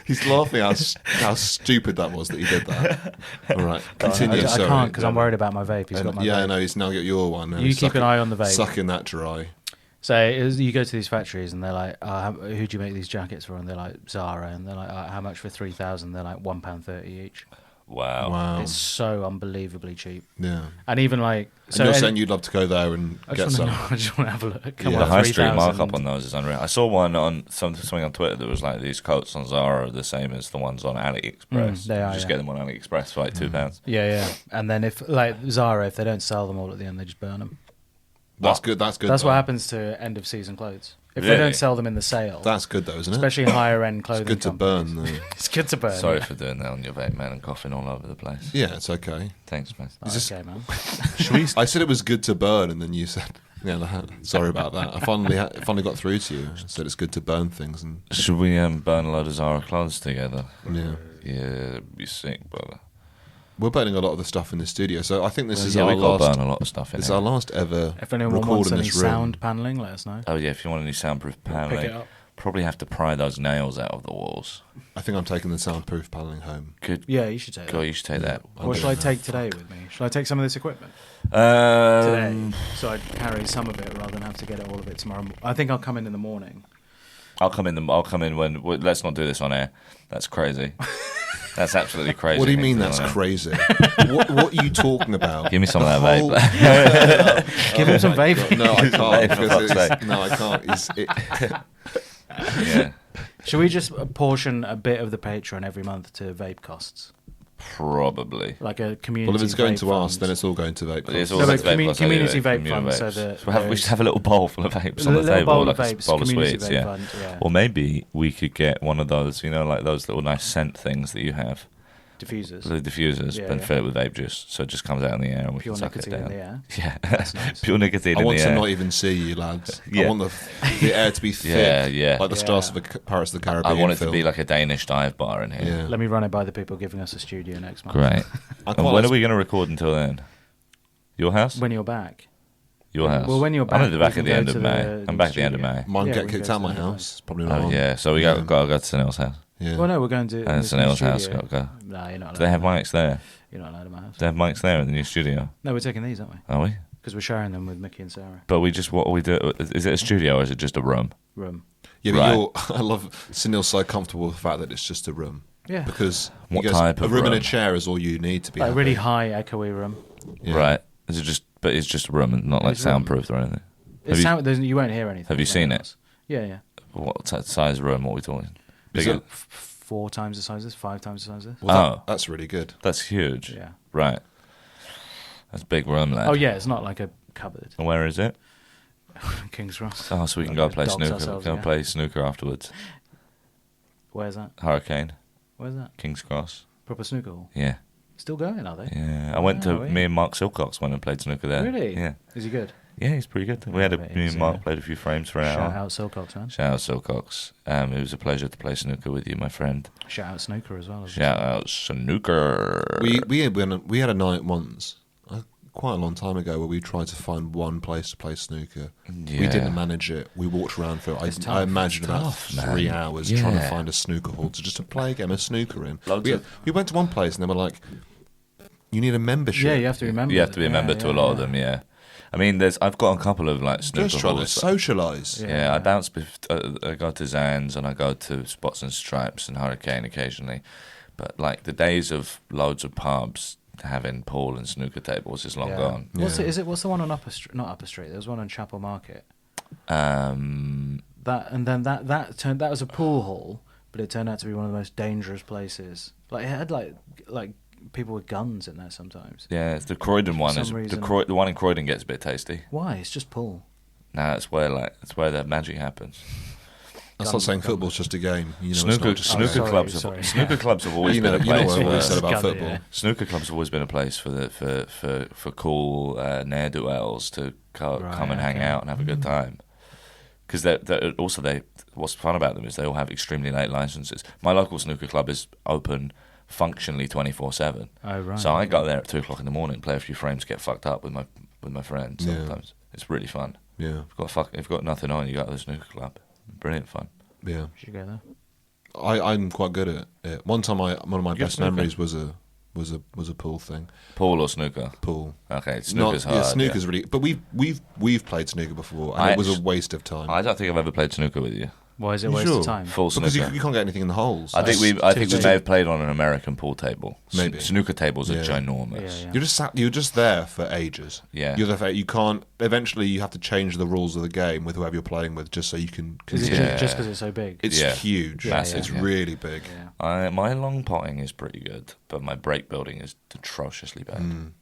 S5: He's laughing how stupid that was that he did that. All right, continue.
S3: I
S5: sorry.
S3: can't because I'm worried about my vape. He's got my
S5: Yeah, I
S3: vape.
S5: know. He's now got your one. Now
S3: You
S5: he's
S3: keep an eye on the vape.
S5: Sucking that dry.
S3: So you go to these factories and they're like, "Who do you make these jackets for?" And they're like, "Zara." And they're like, "How much for 3,000?" They're like £1.30 each.
S4: Wow.
S5: Wow.
S3: It's so unbelievably cheap.
S5: Yeah.
S3: And even like,
S5: And
S3: so
S5: you're
S3: any-
S5: saying you'd love to go there and
S3: I
S5: get
S3: just
S5: some.
S3: I just want to have a look. Come
S5: Yeah.
S4: The
S3: on,
S4: high street
S3: 3,000.
S4: markup on those is unreal. I saw one on something on Twitter that was like these coats on Zara are the same as the ones on AliExpress.
S3: they are,
S4: You just
S3: yeah.
S4: get them on AliExpress for like £2.
S3: Yeah. And then if like Zara, if they don't sell them all at the end, they just burn them.
S5: That's good. That's good.
S3: That's
S5: though.
S3: what happens to end of season clothes. If they
S4: Really?
S3: don't sell them in the sale,
S5: That's good though, isn't it?
S3: especially higher end clothing.
S5: It's good to
S3: companies.
S5: burn. Though.
S3: It's good to burn.
S4: Sorry
S3: yeah.
S4: for doing that on your vape, man, and coughing all over the place.
S5: Yeah, it's okay.
S4: Thanks, man.
S3: Oh, okay, man.
S5: I said it was good to burn, and then you said, "Yeah, sorry about that." I finally got through to you. I said it's good to burn things, and
S4: Should we burn a load of Zara clothes together?
S5: yeah,
S4: Yeah, it'd be sick, brother.
S5: we're burning a lot of the stuff in the studio. So I think this is
S4: Yeah,
S5: our
S4: we got to
S5: last.
S4: burn a lot of stuff in
S5: It's
S4: here.
S5: our last ever
S3: If anyone
S5: record
S3: wants
S5: in
S3: any
S5: this room.
S3: sound paneling, let us know.
S4: Oh yeah, if you want any soundproof
S3: Pick
S4: paneling,
S3: it up.
S4: probably have to pry those nails out of the walls.
S5: I think I'm taking the soundproof paneling home.
S4: Good.
S3: Yeah, you should take
S4: God,
S3: that.
S4: you should take that.
S3: What shall I take today with me? Shall I take some of this equipment
S4: Um,
S3: today, so I carry some of it rather than have to get all of it tomorrow? I think I'll come in the morning.
S4: I'll come in when. Let's not do this on air. That's crazy. That's absolutely crazy.
S5: What do you mean
S4: Thanks,
S5: that's
S4: man.
S5: crazy? What are you talking about?
S4: Give me some
S5: The
S4: of that
S5: whole-
S4: vape.
S3: Give him some
S5: my
S3: vape.
S5: God. No, I
S4: Vape,
S5: can't.
S4: for
S5: Because
S4: fuck's sake.
S5: no, I can't.
S4: Yeah,
S3: Should we just portion a bit of the Patreon every month to vape costs?
S4: probably.
S3: Like a community.
S5: Well, if it's going
S3: vape
S5: to us,
S3: fund.
S5: then it's all going to vape.
S4: But it's
S5: costs.
S3: No,
S4: all
S3: but community vape
S4: community
S3: fund,
S4: vapes.
S3: so that
S4: we
S3: there's-
S4: should have a little bowl full of vapes
S3: A
S4: on the
S3: little
S4: table,
S3: bowl
S4: like
S3: of
S4: a
S3: vapes,
S4: bowl of
S3: community
S4: sweets.
S3: vape
S4: Yeah.
S3: fund, yeah.
S4: Or maybe we could get one of those, like those little nice scent things that you have,
S3: diffusers.
S4: the diffusers,
S3: Yeah,
S4: and
S3: yeah.
S4: fill it with vape juice, so it just comes out in the air and we
S3: Pure
S4: can suck it
S3: nicotine in
S4: down.
S3: the air.
S4: Yeah,
S3: That's nice.
S4: pure nicotine
S5: I
S4: in
S5: want
S4: the
S5: to
S4: air.
S5: not even see you, lads.
S4: Yeah.
S5: I want the air to be thick.
S4: Yeah.
S5: Like the stars of the Pirates of the Caribbean
S4: I want it
S5: film.
S4: to be like a Danish dive bar in here.
S5: Yeah.
S3: Let me run it by the people giving us a studio next month.
S4: Great.
S5: I
S4: And
S5: quite
S4: when
S5: like-
S4: are we going to record until then? Your house?
S3: When you're back.
S4: Your house?
S3: Well, when you're back,
S4: I'm
S3: we
S4: back
S3: can
S4: at the
S3: go
S4: end
S3: to
S4: of May.
S3: the
S4: I'm back at the end of
S3: studio.
S4: May.
S5: Mine
S3: Yeah,
S5: get
S3: we
S5: kicked
S3: go
S5: out
S3: to
S5: of my
S3: the
S5: house. Probably not
S4: Oh
S5: on.
S4: yeah, so we
S5: Yeah.
S4: gotta go to Sunil's house.
S5: Yeah.
S3: Well, no, we're going to.
S4: And
S3: this new
S4: Sunil's house,
S3: studio.
S4: gotta go.
S3: No, you're not allowed.
S4: Do they have
S3: to.
S4: mics there?
S3: You're not allowed in my house.
S4: Do they have mics there in the new studio?
S3: No, we're taking these, aren't we?
S4: Are we?
S3: Because we're sharing them with Mickey and Sarah.
S4: But what we do? Is it a studio or is it just a room?
S3: Room.
S5: Yeah, but
S4: Right.
S5: I love Sunil's so comfortable with the fact that it's just a room.
S3: Yeah.
S5: Because he
S4: What
S5: goes,
S4: type
S5: a
S4: of
S5: room and a
S4: room?
S5: chair is all you need to be
S3: Like a
S5: happy.
S3: really high, echoey room.
S5: Yeah.
S4: Right? Is it just? But it's just a room and not like
S3: It's a room.
S4: soundproofed or anything.
S3: It's you won't hear anything.
S4: have you
S3: from
S4: seen
S3: anyone
S4: it?
S3: else. Yeah, yeah.
S4: What size room? What are we talking?
S5: Is
S4: Bigger?
S5: it-
S3: 4 times the size of this, 5 times the size of this.
S5: Well, that's really good.
S4: That's huge.
S3: Yeah.
S4: Right. That's a big room, lad.
S3: Oh, yeah, it's not like a cupboard.
S4: And where is it?
S3: King's Cross.
S4: Oh, so we can go play
S3: Dogs
S4: snooker.
S3: ourselves,
S4: Go
S3: yeah.
S4: play snooker afterwards.
S3: Where's that?
S4: Hurricane,
S3: Where's that?
S4: King's Cross.
S3: Proper snooker hall.
S4: Yeah.
S3: Still going, are they?
S4: Yeah, I went
S3: Oh,
S4: to.
S3: yeah.
S4: Me and Mark Silcox went and played snooker there.
S3: Really?
S4: Yeah,
S3: Is he good?
S4: yeah, he's pretty good. We had
S3: I bet
S4: me
S3: he's,
S4: and Mark
S3: yeah.
S4: played a few frames for an
S3: Shout
S4: hour.
S3: out Silcox, man.
S4: Shout out Silcox. It was a pleasure to play snooker with you, my friend.
S3: Shout out Snooker as well.
S4: Shout out snooker.
S5: We had a night once, quite a long time ago, where we tried to find one place to play snooker.
S4: Yeah.
S5: We didn't manage it. We walked around for
S3: It's tough.
S5: I imagine
S4: It's
S5: about
S4: tough,
S5: 3
S4: man.
S5: hours trying to
S4: Yeah.
S5: find a snooker hall to just play a game of snooker in.
S4: Loads of-
S5: We went to one place and they were like, "You need a membership."
S3: Yeah, you have to remember.
S4: You have to be a
S3: Yeah,
S4: member to a
S3: yeah,
S4: lot of
S3: yeah.
S4: them. Yeah. I mean, I've got a couple of like snooker
S5: Just trying to
S4: halls.
S5: socialise.
S4: Yeah, I bounce. I go to Zan's and I go to Spots and Stripes and Hurricane occasionally, but like the days of loads of pubs having pool and snooker tables is long
S3: Yeah.
S4: gone.
S3: What's
S5: Yeah.
S3: it? What's the one on Upper Street? Not Upper Street. There was one on Chapel Market.
S4: Um,
S3: That and then that was a pool hall, but it turned out to be one of the most dangerous places. Like it had like people with guns in there sometimes.
S4: yeah, it's the Croydon one
S3: some
S4: is
S3: reason.
S4: the one in Croydon gets a bit tasty.
S3: Why? It's just pool.
S4: Nah, it's where the magic happens.
S5: That's not saying football's just a game. You know, it's
S4: Snooker
S5: not just a
S4: snooker
S5: game.
S4: clubs
S3: sorry.
S4: have snooker clubs have always
S5: You
S4: been
S5: know,
S4: a
S5: you know
S4: place.
S5: what I've always
S4: for-
S5: said about
S3: Gather,
S5: football.
S3: yeah.
S4: Snooker clubs have always been a place for cool ne'er do wells to come and hang
S3: okay.
S4: out and have a good time. Because what's fun about them is they all have extremely late licenses. My local snooker club is open functionally 24/7.
S3: Oh right.
S4: So I go there at 2:00 in the morning, play a few frames, get fucked up with my friends.
S5: Yeah.
S4: Sometimes it's really fun.
S5: Yeah,
S4: If you've got nothing on, you go to the snooker club. Brilliant fun.
S5: yeah.
S3: Should go there.
S5: I'm quite good at it. One time, one of my
S4: You got
S5: best
S4: snooker?
S5: memories was a pool thing.
S4: Pool or snooker?
S5: Pool.
S4: Okay, snooker's hard.
S5: Yeah, snooker's
S4: yeah.
S5: really. But we've played snooker before, and
S4: I
S5: it was a
S4: actually-
S5: waste of time.
S4: I don't think I've ever played snooker with you.
S3: Why is it
S5: You
S3: waste
S5: sure?
S3: of time?
S4: Full
S5: because
S4: snooker.
S5: you can't get anything in the holes.
S4: I think we
S3: too
S4: may have played on an American pool table.
S5: Maybe.
S4: Snooker tables are
S5: Yeah.
S4: ginormous.
S3: Yeah.
S5: You're just there for ages.
S4: Yeah.
S5: You're there for, you can't. Eventually, you have to change the rules of the game with whoever you're playing with, just so you can.
S3: Is it
S4: Yeah.
S3: just because it's so big?
S5: It's
S4: Yeah.
S5: huge.
S4: Massive,
S5: It's
S4: yeah.
S5: really big.
S3: Yeah.
S4: My long potting is pretty good, but my break building is atrociously bad.
S5: Mm.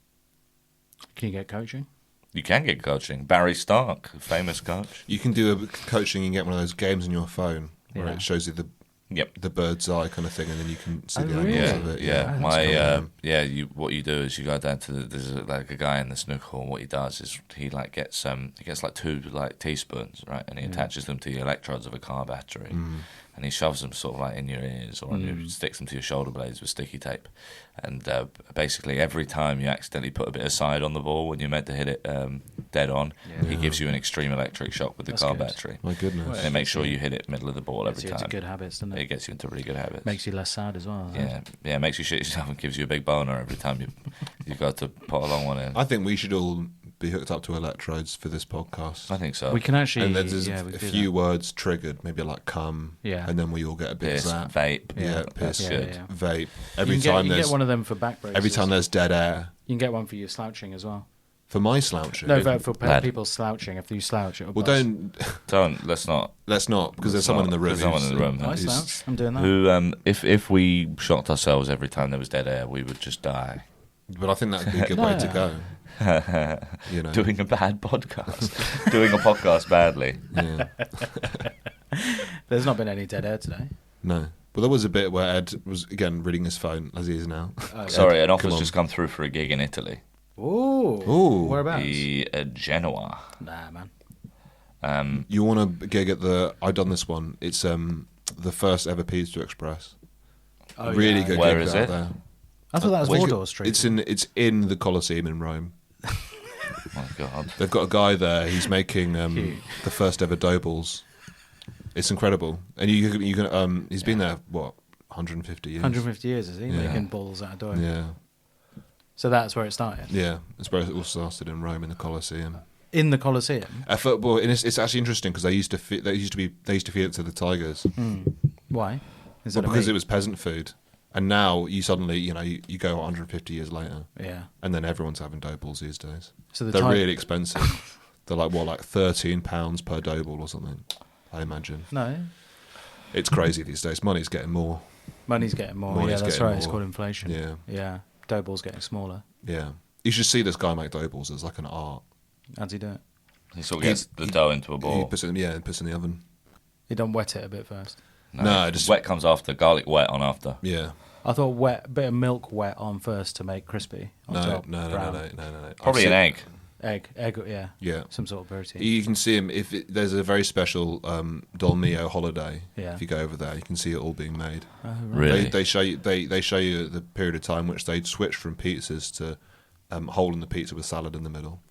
S3: Can you get coaching?
S4: You can get coaching. Barry Stark, famous coach.
S5: You can do a coaching and get one of those games on your phone where
S3: Yeah.
S5: it shows you
S4: Yep.
S5: the bird's eye kind of thing, and then you can see
S3: Oh,
S5: the
S3: really?
S5: angles
S4: Yeah,
S5: of it.
S4: yeah.
S3: that's
S5: cool.
S4: What you do is you go down to there's like a guy in the snooker hall. What he does is he gets like 2 like teaspoons, right, and he attaches them to the electrodes of a car battery, and he shoves them sort of like in your ears or sticks them to your shoulder blades with sticky tape, and basically every time you accidentally put a bit of side on the ball when you're meant to hit it dead on, he gives you an extreme electric shock with the
S3: That's
S4: car
S3: good.
S4: battery,
S5: My goodness.
S4: and it makes sure you hit it middle of the ball
S3: Gets
S4: every
S3: you into
S4: time.
S3: good habits, doesn't
S4: It
S3: it?
S4: gets you into really good habits.
S3: Makes you less sad as well. doesn't it?
S4: Yeah, makes you shit yourself and gives you a big boner every time you go to put a long one in.
S5: I think we should all be hooked up to electrodes for this podcast.
S4: I think so.
S3: We can actually.
S5: And there's
S3: we
S5: a
S3: can do
S5: few
S3: that.
S5: words triggered, maybe like cum,
S3: Yeah.
S5: and then we all get a bit
S4: Piss,
S5: of that.
S4: vape.
S5: Yeah,
S4: That's
S5: piss,
S4: good.
S3: Yeah.
S5: vape.
S3: You
S5: Every
S3: can get,
S5: time
S3: you can
S5: there's
S3: get one of them for back braces.
S5: every time there's dead air
S3: You can get one for your slouching as well.
S5: for my slouching.
S3: No, for
S4: Lad.
S3: people slouching. If you slouch, it'll
S5: well,
S3: bust.
S4: Don't. Let's not.
S5: let's not because there's someone in the room.
S4: There's someone in the room.
S3: I
S5: who's-
S3: slouch. I'm doing that.
S4: Who? If we shocked ourselves every time there was dead air, we would just die.
S5: But I think that'd be a good way to go. You know.
S4: Doing a bad podcast. Doing a podcast badly.
S5: Yeah.
S3: There's not been any dead air today.
S5: No. But there was a bit where Ed was again reading his phone as he is now.
S4: Sorry, an
S5: come
S4: offer's
S5: on.
S4: just come through for a gig in Italy.
S3: Ooh.
S5: Ooh.
S3: Whereabouts?
S4: Genoa.
S3: Nah, man.
S5: You want to gig at the? I done this one. It's the first ever Pizza Express.
S3: Oh,
S5: Really
S3: yeah.
S5: good
S4: Where
S5: gig
S4: is
S5: out
S4: it?
S5: there.
S3: I thought that was Wardour Street.
S5: It's in the Colosseum in Rome.
S4: My God.
S5: They've got a guy there. He's making
S3: Cute.
S5: the first ever dough balls. It's incredible, and you can. He's been there 150 years.
S3: 150 years, is he?
S5: Yeah.
S3: Making balls out of dough.
S5: Yeah,
S3: So that's where it started.
S5: yeah. It's where it all started in Rome in the Colosseum.
S3: In the Colosseum.
S5: Football, and it's actually interesting because they used to feed it to the tigers.
S3: Why? Is
S5: Well,
S3: that a
S5: because
S3: meat?
S5: it was peasant food, and now you suddenly you go 150 years later,
S3: Yeah.
S5: and then everyone's having dough balls these days.
S3: So the
S5: They're
S3: ti-
S5: really expensive. They're like £13 per dough ball or something. I imagine
S3: No.
S5: it's crazy these days. Money's getting more.
S3: Money's getting more.
S5: Money's
S3: Yeah, that's
S5: getting
S3: right. It's
S5: more.
S3: called inflation.
S5: Yeah.
S3: Yeah. Dough ball's getting smaller.
S5: Yeah, you should see this guy make dough balls as like an art.
S3: How's he do it?
S4: He sort of gets the dough into a
S5: He
S4: ball.
S5: puts it in the oven.
S3: He don't wet it a bit first.
S5: No, just-
S4: wet comes after. Garlic wet on after.
S5: Yeah.
S3: I thought wet, bit of milk wet on first to make crispy. On
S5: No,
S3: top,
S5: no.
S3: brown.
S4: Probably an egg.
S3: Egg, yeah.
S5: Yeah.
S3: Some sort of protein.
S5: You can see him there's a very special Dolmio holiday.
S3: Yeah.
S5: If you go over there, you can see it all being made.
S3: Oh, right.
S4: Really?
S5: They show you they show you the period of time which they'd switched from pizzas to hole in the pizza with salad in the middle.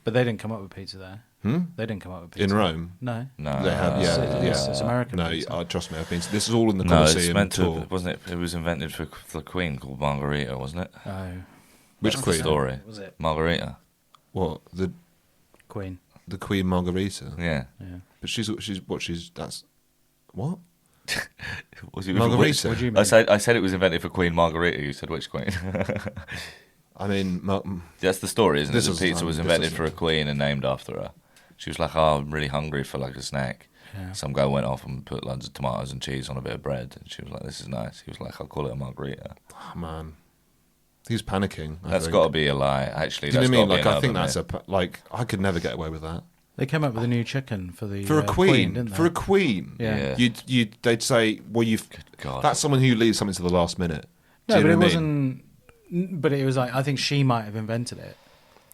S3: But they didn't come up with pizza there.
S5: Hmm?
S3: They didn't come up with pizza.
S5: In Rome.
S3: No.
S4: No.
S5: They have,
S3: It's American
S5: No,
S3: pizza.
S5: trust me, I've been. This is all in the
S4: No, it's
S5: Colosseum
S4: meant to.
S5: tour.
S4: Wasn't it? It was invented for the Queen called Margarita, wasn't it?
S3: Oh.
S5: Which
S3: That's
S5: queen?
S3: the
S4: Story.
S3: Was it
S4: Margarita.
S5: What
S3: Queen?
S5: the Queen Margarita?
S4: Yeah.
S3: Yeah.
S5: But she's that's what?
S4: Was it
S5: Margarita?
S3: What do you
S4: I
S3: mean?
S4: said it was invented for Queen Margarita. You said which queen?
S5: I mean,
S4: That's the story, isn't it?
S5: This
S4: The
S5: doesn't
S4: pizza
S5: sound-
S4: was
S5: this
S4: invented
S5: doesn't-
S4: for a queen and named after her. She was like, "Oh, I'm really hungry for like a snack."
S3: Yeah.
S4: Some guy went off and put loads of tomatoes and cheese on a bit of bread, and she was like, "This is nice." He was like, "I'll call it a margarita."
S5: oh, man, he's panicking.
S4: That's got to be a lie. Actually,
S5: Do you know
S4: that's
S5: what I mean?
S4: gotta
S5: Like,
S4: be an
S5: I think
S4: urban
S5: that's
S4: myth.
S5: I could never get away with that.
S3: They came up with a new chicken for the
S5: For a queen,
S3: didn't they?
S5: for a queen,
S3: Yeah.
S4: Yeah.
S5: they'd say, well,
S4: God.
S5: that's someone who leaves something to the last minute. Do
S3: No,
S5: you
S3: but
S5: know
S3: it
S5: what I mean?
S3: wasn't. But it was like I think she might have invented it.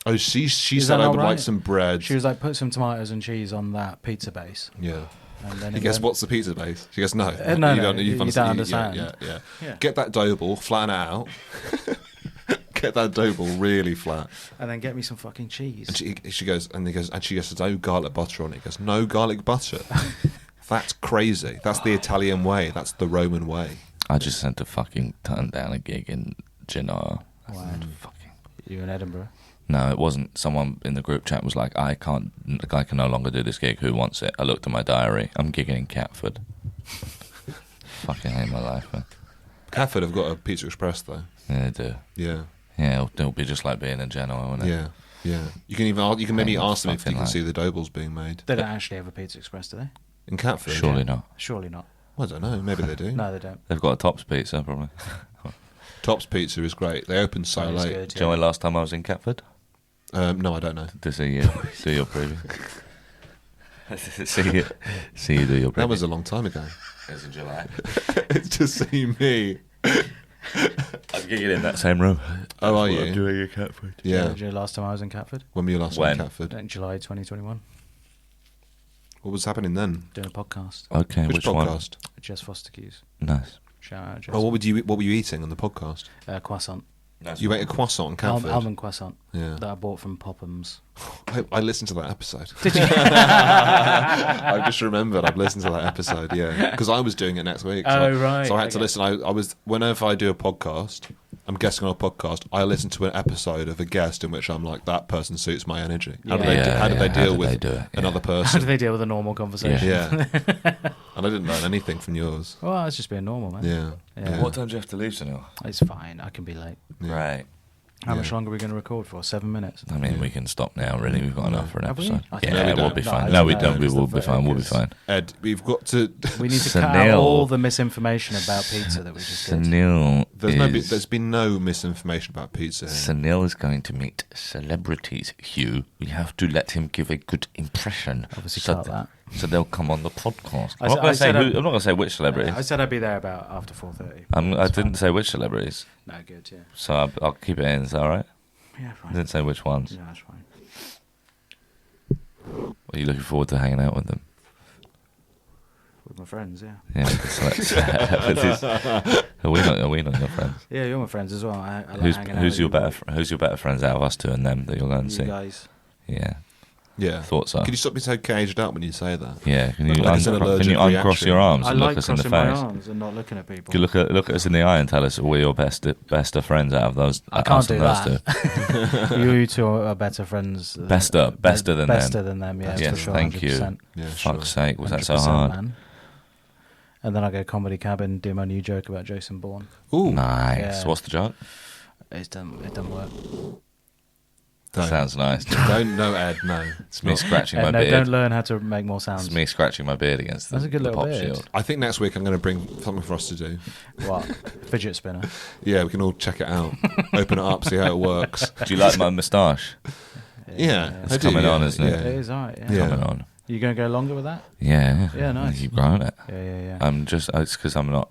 S5: Oh, she
S3: Is
S5: said
S3: that
S5: I
S3: not
S5: would like
S3: right?
S5: some bread.
S3: She was like, put some tomatoes and cheese on that pizza base.
S5: Yeah.
S3: And then
S5: He
S3: it
S5: goes,
S3: went-
S5: what's the pizza base? She goes, no.
S3: No,
S5: you
S3: no,
S5: don't,
S3: you
S5: understand.
S3: don't understand.
S5: Yeah.
S3: Yeah.
S5: Get that dough ball, flatten it out. Get that dough ball really flat.
S3: And then get me some fucking cheese.
S5: And she goes, and she goes, no garlic butter on it. He goes, no garlic butter. That's crazy. That's the Italian way. That's the Roman way.
S4: I just had to fucking turn down a gig in Genoa.
S3: Wow.
S4: Fucking.
S3: You in Edinburgh?
S4: No, it wasn't. Someone in the group chat was like, I can no longer do this gig. Who wants it? I looked at my diary. I'm gigging in Catford. Fucking hate my life, man.
S5: Catford have got a Pizza Express, though.
S4: Yeah, they do.
S5: Yeah.
S4: Yeah, it'll be just like being in Genoa, won't it?
S5: Yeah. Yeah. You can maybe
S4: Yeah,
S5: ask them if you
S4: fucking
S5: can
S4: like-
S5: see the dough balls being made.
S3: They don't actually have a Pizza Express, do they?
S5: In Catford?
S4: Surely not.
S3: Surely not.
S5: I don't know. Maybe they do.
S3: No, they don't.
S4: They've got a Tops pizza, probably.
S5: Tops Pizza is great. They open so
S3: That is
S5: late.
S3: good,
S4: Do you know when last time I was in Catford?
S5: No, I don't know.
S4: To see you do your preview. see you do your preview.
S5: That was a long time ago.
S4: It was in July.
S5: It's to see me.
S4: I'm gigging in that same room.
S5: Oh, are
S4: That's what
S5: you?
S4: I'm doing in Catford.
S5: Yeah.
S3: Do you know last time I was in Catford?
S5: When were you last
S4: When?
S5: in Catford?
S3: In July 2021.
S5: What was happening then?
S3: Doing a podcast.
S4: Okay,
S5: Which
S4: which one?
S5: podcast?
S3: Jess Fosterkeys.
S4: Nice.
S3: Shout out, Jess.
S5: Oh, what were you eating on the podcast?
S3: Croissant.
S5: You ate a croissant in Catford.
S3: Almond croissant
S5: Yeah.
S3: that I bought from Pophams.
S5: I listened to that episode.
S3: Did you?
S5: I've just remembered I've listened to that episode, yeah. Because I was doing it next week. So
S3: Oh, right,
S5: So I had to
S3: okay.
S5: listen. I was, whenever I do a podcast, I'm guessting on a podcast, I listen to an episode of a guest in which I'm like, that person suits my energy. How did they deal with another
S3: How do
S5: person?
S3: they deal with a normal conversation?
S5: Yeah. And I didn't learn anything from yours.
S3: Well, I was just being normal, man.
S5: Yeah.
S4: What time do you have to leave, Sunil?
S3: It's fine. I can be late.
S4: Right.
S3: How much longer are we going to record for? 7 minutes?
S4: I mean, we can stop now, really. We've got enough for an
S3: Have we?
S4: episode.
S3: I think
S4: Yeah,
S5: we
S4: we'll
S5: don't.
S4: be
S3: No,
S4: fine.
S3: I
S4: No, we
S3: don't
S4: don't.
S3: know.
S4: We will be fine. We'll be fine.
S5: Ed, we've got to...
S3: We need to cut out
S4: Sunil.
S3: all the misinformation about pizza that we just did.
S4: Sunil
S5: There's been no misinformation about pizza here.
S4: Sunil is going to meet celebrities, Hugh. We have to let him give a good impression.
S3: Obviously
S4: so
S3: cut that.
S4: So they'll come on the podcast.
S3: I
S4: I'm not going to say
S3: said
S4: who.
S3: I'd-
S4: I'm not going to say which celebrities.
S3: I said I'd be there about after 4:30.
S4: I didn't say which celebrities,
S3: No, good, yeah.
S4: so I'll keep it in. Is that all right?
S3: Yeah,
S4: I
S3: fine.
S4: didn't say which ones.
S3: Yeah, that's fine.
S4: Are you looking forward to hanging out with them?
S3: With my friends, yeah.
S4: Yeah. Are we not your friends?
S3: Yeah, you're my friends as well. I like
S4: Who's
S3: hanging out
S4: who's
S3: with
S4: your
S3: you.
S4: better who's your better friends out of us two and them that you're going to
S3: You
S4: see?
S3: guys.
S4: Yeah.
S5: Yeah.
S4: Thought so.
S5: Could you stop being so caged up when you say that?
S4: Yeah. Can you
S5: Like it's an
S4: can you
S5: allergic
S4: uncross
S5: reaction.
S4: your arms
S3: I
S4: and
S3: like
S4: look us in the
S3: crossing my
S4: face?
S3: arms and not looking at people.
S4: You look at us in the eye and tell us we're your best of friends out of those.
S3: I can't
S4: us
S3: do
S4: and those
S3: that.
S4: two.
S3: You two are better friends.
S4: Bester than them.
S3: Bester than them, yeah.
S4: Yes,
S3: for sure,
S4: thank you.
S3: 100%.
S5: Yeah,
S4: Fuck's
S5: sure.
S4: sake, was that so
S3: 100%,
S4: hard?
S3: man. And then I go comedy cabin, do my new joke about Jason Bourne.
S5: Ooh.
S4: Nice.
S3: Yeah.
S4: What's the joke?
S3: It doesn't work.
S5: Don't.
S4: Sounds nice.
S5: No, Ed, no.
S4: It's me scratching my
S3: No,
S4: beard.
S3: don't learn how to make more sounds.
S4: It's me scratching my beard against the,
S3: That's a good
S4: the
S3: little
S4: pop
S3: beard.
S4: shield.
S5: I think next week I'm going to bring something for us to do.
S3: What? Fidget spinner.
S5: Yeah, we can all check it out. Open it up, see how it works.
S4: Do you like my moustache?
S5: Yeah.
S4: It's
S5: I do,
S4: coming
S5: yeah.
S4: on, isn't it?
S3: It is alright, yeah.
S5: Yeah.
S4: Coming on.
S3: You going to go longer with that?
S4: Yeah.
S3: Yeah, nice.
S4: You've grown it.
S3: Yeah.
S4: I'm just. It's because I'm not.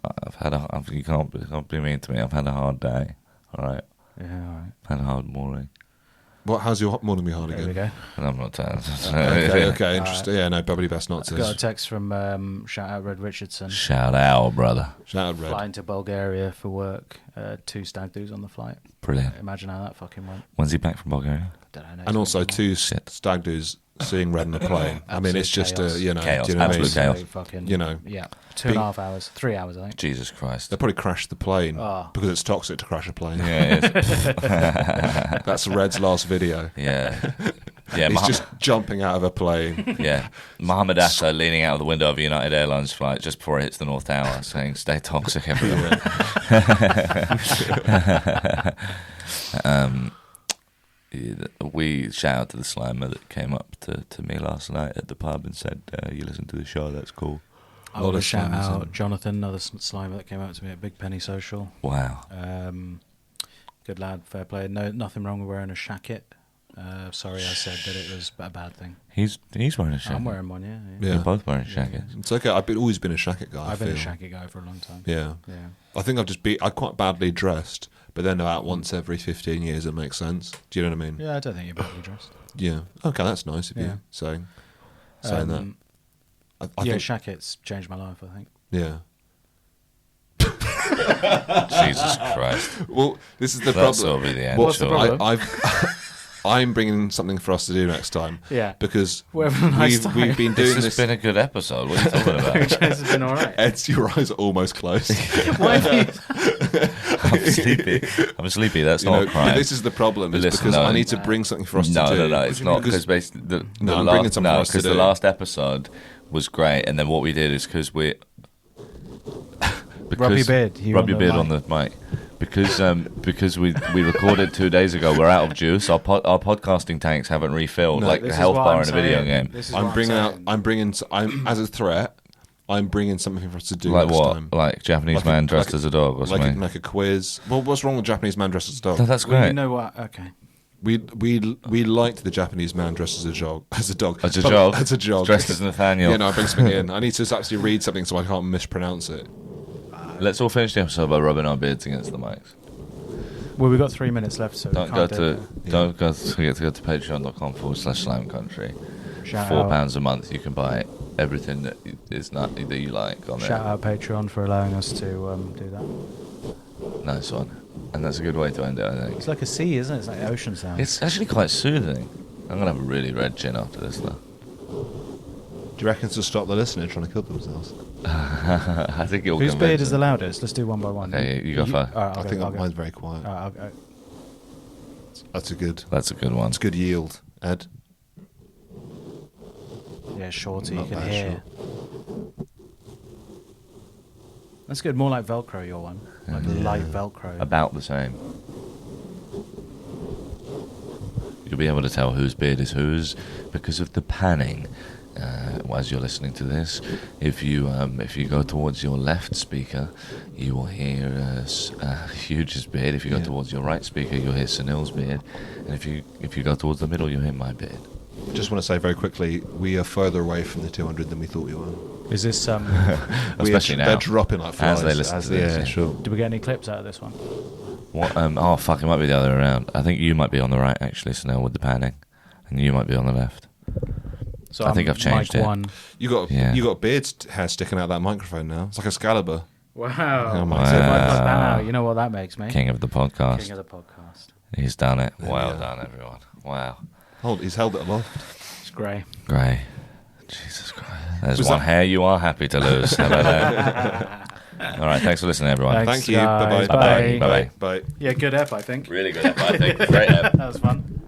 S4: You can't be mean to me. I've had a hard day. All right.
S3: Yeah, alright.
S4: Had a hard morning.
S5: How's your morning be hard
S3: There we
S5: again?
S3: go.
S4: And I'm not tired.
S5: Okay, interesting. Yeah, no, probably best not
S3: Got a
S5: to.
S3: text from shout out Red Richardson.
S4: Shout out, brother.
S5: Shout out, Red.
S3: Flying to Bulgaria for work. 2 stag do's on the flight.
S4: Brilliant.
S3: Imagine how that fucking went.
S4: When's he back from Bulgaria?
S3: Don't know.
S5: And also 2
S4: Shit.
S5: stag do's seeing Red in a plane. I mean, it's
S3: Absolute
S5: just,
S3: chaos.
S5: you know,
S4: Chaos,
S5: do you know what I mean?
S4: absolute chaos.
S3: Fucking,
S5: You know,
S3: Yeah. 2.5 hours. 3 hours, I think.
S4: Jesus Christ.
S5: They'll probably crash the plane
S3: Oh.
S5: because it's toxic to crash a plane.
S4: Yeah, it is.
S5: That's Red's last video.
S4: Yeah. Yeah,
S5: He's just jumping out of a plane.
S4: yeah. Mohammed Assa leaning out of the window of a United Airlines flight just before it hits the North Tower saying, stay toxic, everyone. We shout out to the Slimer that came up to me last night at the pub and said, you listen to the show, that's cool.
S3: I
S5: Lot
S3: want to
S5: of
S3: shout
S5: slimers,
S3: out Jonathan, another slimer that came out to me at Big Penny Social.
S4: Wow.
S3: Good lad, fair play. No, nothing wrong with wearing a shacket. Sorry, I said that it was a bad thing.
S4: He's wearing a jacket.
S3: I'm wearing one, yeah.
S5: Yeah.
S4: We're both wearing jackets.
S5: It's okay. I've always been a shacket guy.
S3: I've been a
S5: feel.
S3: shacket guy for a long time.
S5: Yeah.
S3: Yeah.
S5: I think I'm quite badly dressed, but then about once every 15 years it makes sense. Do you know what I mean?
S3: Yeah, I don't think you're badly dressed.
S5: Yeah. Okay, that's nice of
S3: Yeah.
S5: you saying that. I
S3: Yeah,
S5: think,
S3: shackets changed my life, I think.
S5: yeah.
S4: Jesus Christ.
S5: Well, this is the
S4: That's
S5: problem.
S4: will be the end.
S3: What's the
S4: surely.
S3: problem?
S5: I'm bringing something for us to do next time.
S3: Yeah.
S5: Because
S3: Whatever nice
S5: we've
S3: time.
S5: been
S4: This
S5: doing
S4: has
S5: this.
S4: been a good episode. What are you talking about?
S3: It's been alright.
S5: Ed's, your eyes are almost closed.
S3: Why have you...
S4: I'm sleepy. I'm sleepy. That's
S5: You
S4: not
S5: know,
S4: a crime.
S5: this is the problem.
S4: But
S5: Is
S4: listen,
S5: because
S4: no,
S5: I need to bring something for us to do.
S4: No, it's not because basically
S5: I'm bringing something for us to
S4: the
S5: do.
S4: last episode was great, and then what we did is because
S3: Rub your beard. You
S4: Rub
S3: on
S4: your
S3: the
S4: beard on the mic. Because we recorded 2 days ago, we're out of juice. Our podcasting tanks haven't refilled,
S5: No,
S4: like
S3: This
S4: the
S3: is
S4: health
S3: what
S4: bar
S3: I'm
S4: in a video
S3: saying.
S4: game.
S3: This is
S5: I'm
S3: what
S5: bringing out.
S3: saying.
S5: I'm as a threat. I'm bringing something for us to do
S4: Like
S5: next
S4: what?
S5: time.
S4: Like Japanese
S5: Like a-
S4: man dressed
S5: like a-
S4: as a dog or something?
S5: like a quiz. Well, what's wrong with Japanese man dressed as a dog?
S4: No, that's
S3: Well,
S4: great.
S3: you know what? Okay.
S5: We liked the Japanese man dressed as a dog. As a dog.
S4: As a
S5: But-
S4: dog?
S5: As a dog.
S4: Dressed as Nathaniel.
S5: Yeah, no, I bring something in. I need to actually read something so I can't mispronounce it.
S4: Let's all finish the episode by rubbing our beards against the mics.
S3: Well, we've got 3 minutes left, so
S4: Don't
S3: we
S4: go
S3: can't do
S4: to
S3: it.
S4: don't go to forget to go to patreon.com/Slime Country.
S3: Shout
S4: £4
S3: out,
S4: a month, you can buy everything that is not that you like on
S3: shout
S4: there.
S3: out Patreon for allowing us to do that.
S4: Nice one, and that's a good way to end it. I think
S3: It's like a sea, isn't it? It's like ocean sound.
S4: it's actually quite soothing. I'm gonna have a really red gin after this, though.
S5: Do you reckon to stop the listener trying to kill themselves?
S4: I think it'll
S3: Whose
S4: convince
S3: beard is the
S4: them.
S3: loudest? Let's do one by one.
S4: Okay, you go first.
S3: All right,
S5: I
S3: I'll
S5: think
S3: go, I'll go.
S5: mine's very quiet.
S3: All right, I'll go.
S5: That's a good.
S4: That's a good one.
S5: That's good yield, Ed.
S3: Yeah, shorty,
S5: Not
S3: you can
S5: bad,
S3: hear. That's good. More like Velcro, your one. Like light Velcro.
S4: About the same. You'll be able to tell whose beard is whose because of the panning. As you're listening to this, if you go towards your left speaker, you will hear Huge's beard. If you go towards your right speaker, you'll hear Sunil's beard, and if you go towards the middle, you'll hear my beard.
S5: I just want to say very quickly, we are further away from the 200 than we thought we were.
S3: Is this
S4: Especially now,
S5: they're dropping like flies.
S4: as they listen to this.
S5: Yeah, sure.
S3: did we get any clips out of this one?
S4: What? Oh fuck! It might be the other way around. I think you might be on the right actually, Sunil, with the panning, and you might be on the left.
S3: So
S4: I think I've changed
S3: mic
S4: it.
S3: one.
S5: You got beard hair sticking out that microphone now. It's like Excalibur.
S3: Wow.
S5: Oh my
S3: So if I
S4: God.
S3: cut that out, you know what that makes me?
S4: King of the podcast.
S3: King of the podcast.
S4: He's done it. Well
S5: Yeah.
S4: done, everyone. Wow.
S5: He's held it aloft.
S3: It's grey.
S4: Great. Jesus Christ. There's
S5: Was
S4: one
S5: that-
S4: hair you are happy to lose. How about that? All right. Thanks for listening, everyone.
S3: Thanks,
S5: Thank you.
S3: guys.
S5: Bye-bye.
S4: Bye-bye.
S5: Bye.
S3: Yeah, good ep, I think.
S4: Really good. I think. Great.
S3: That was fun.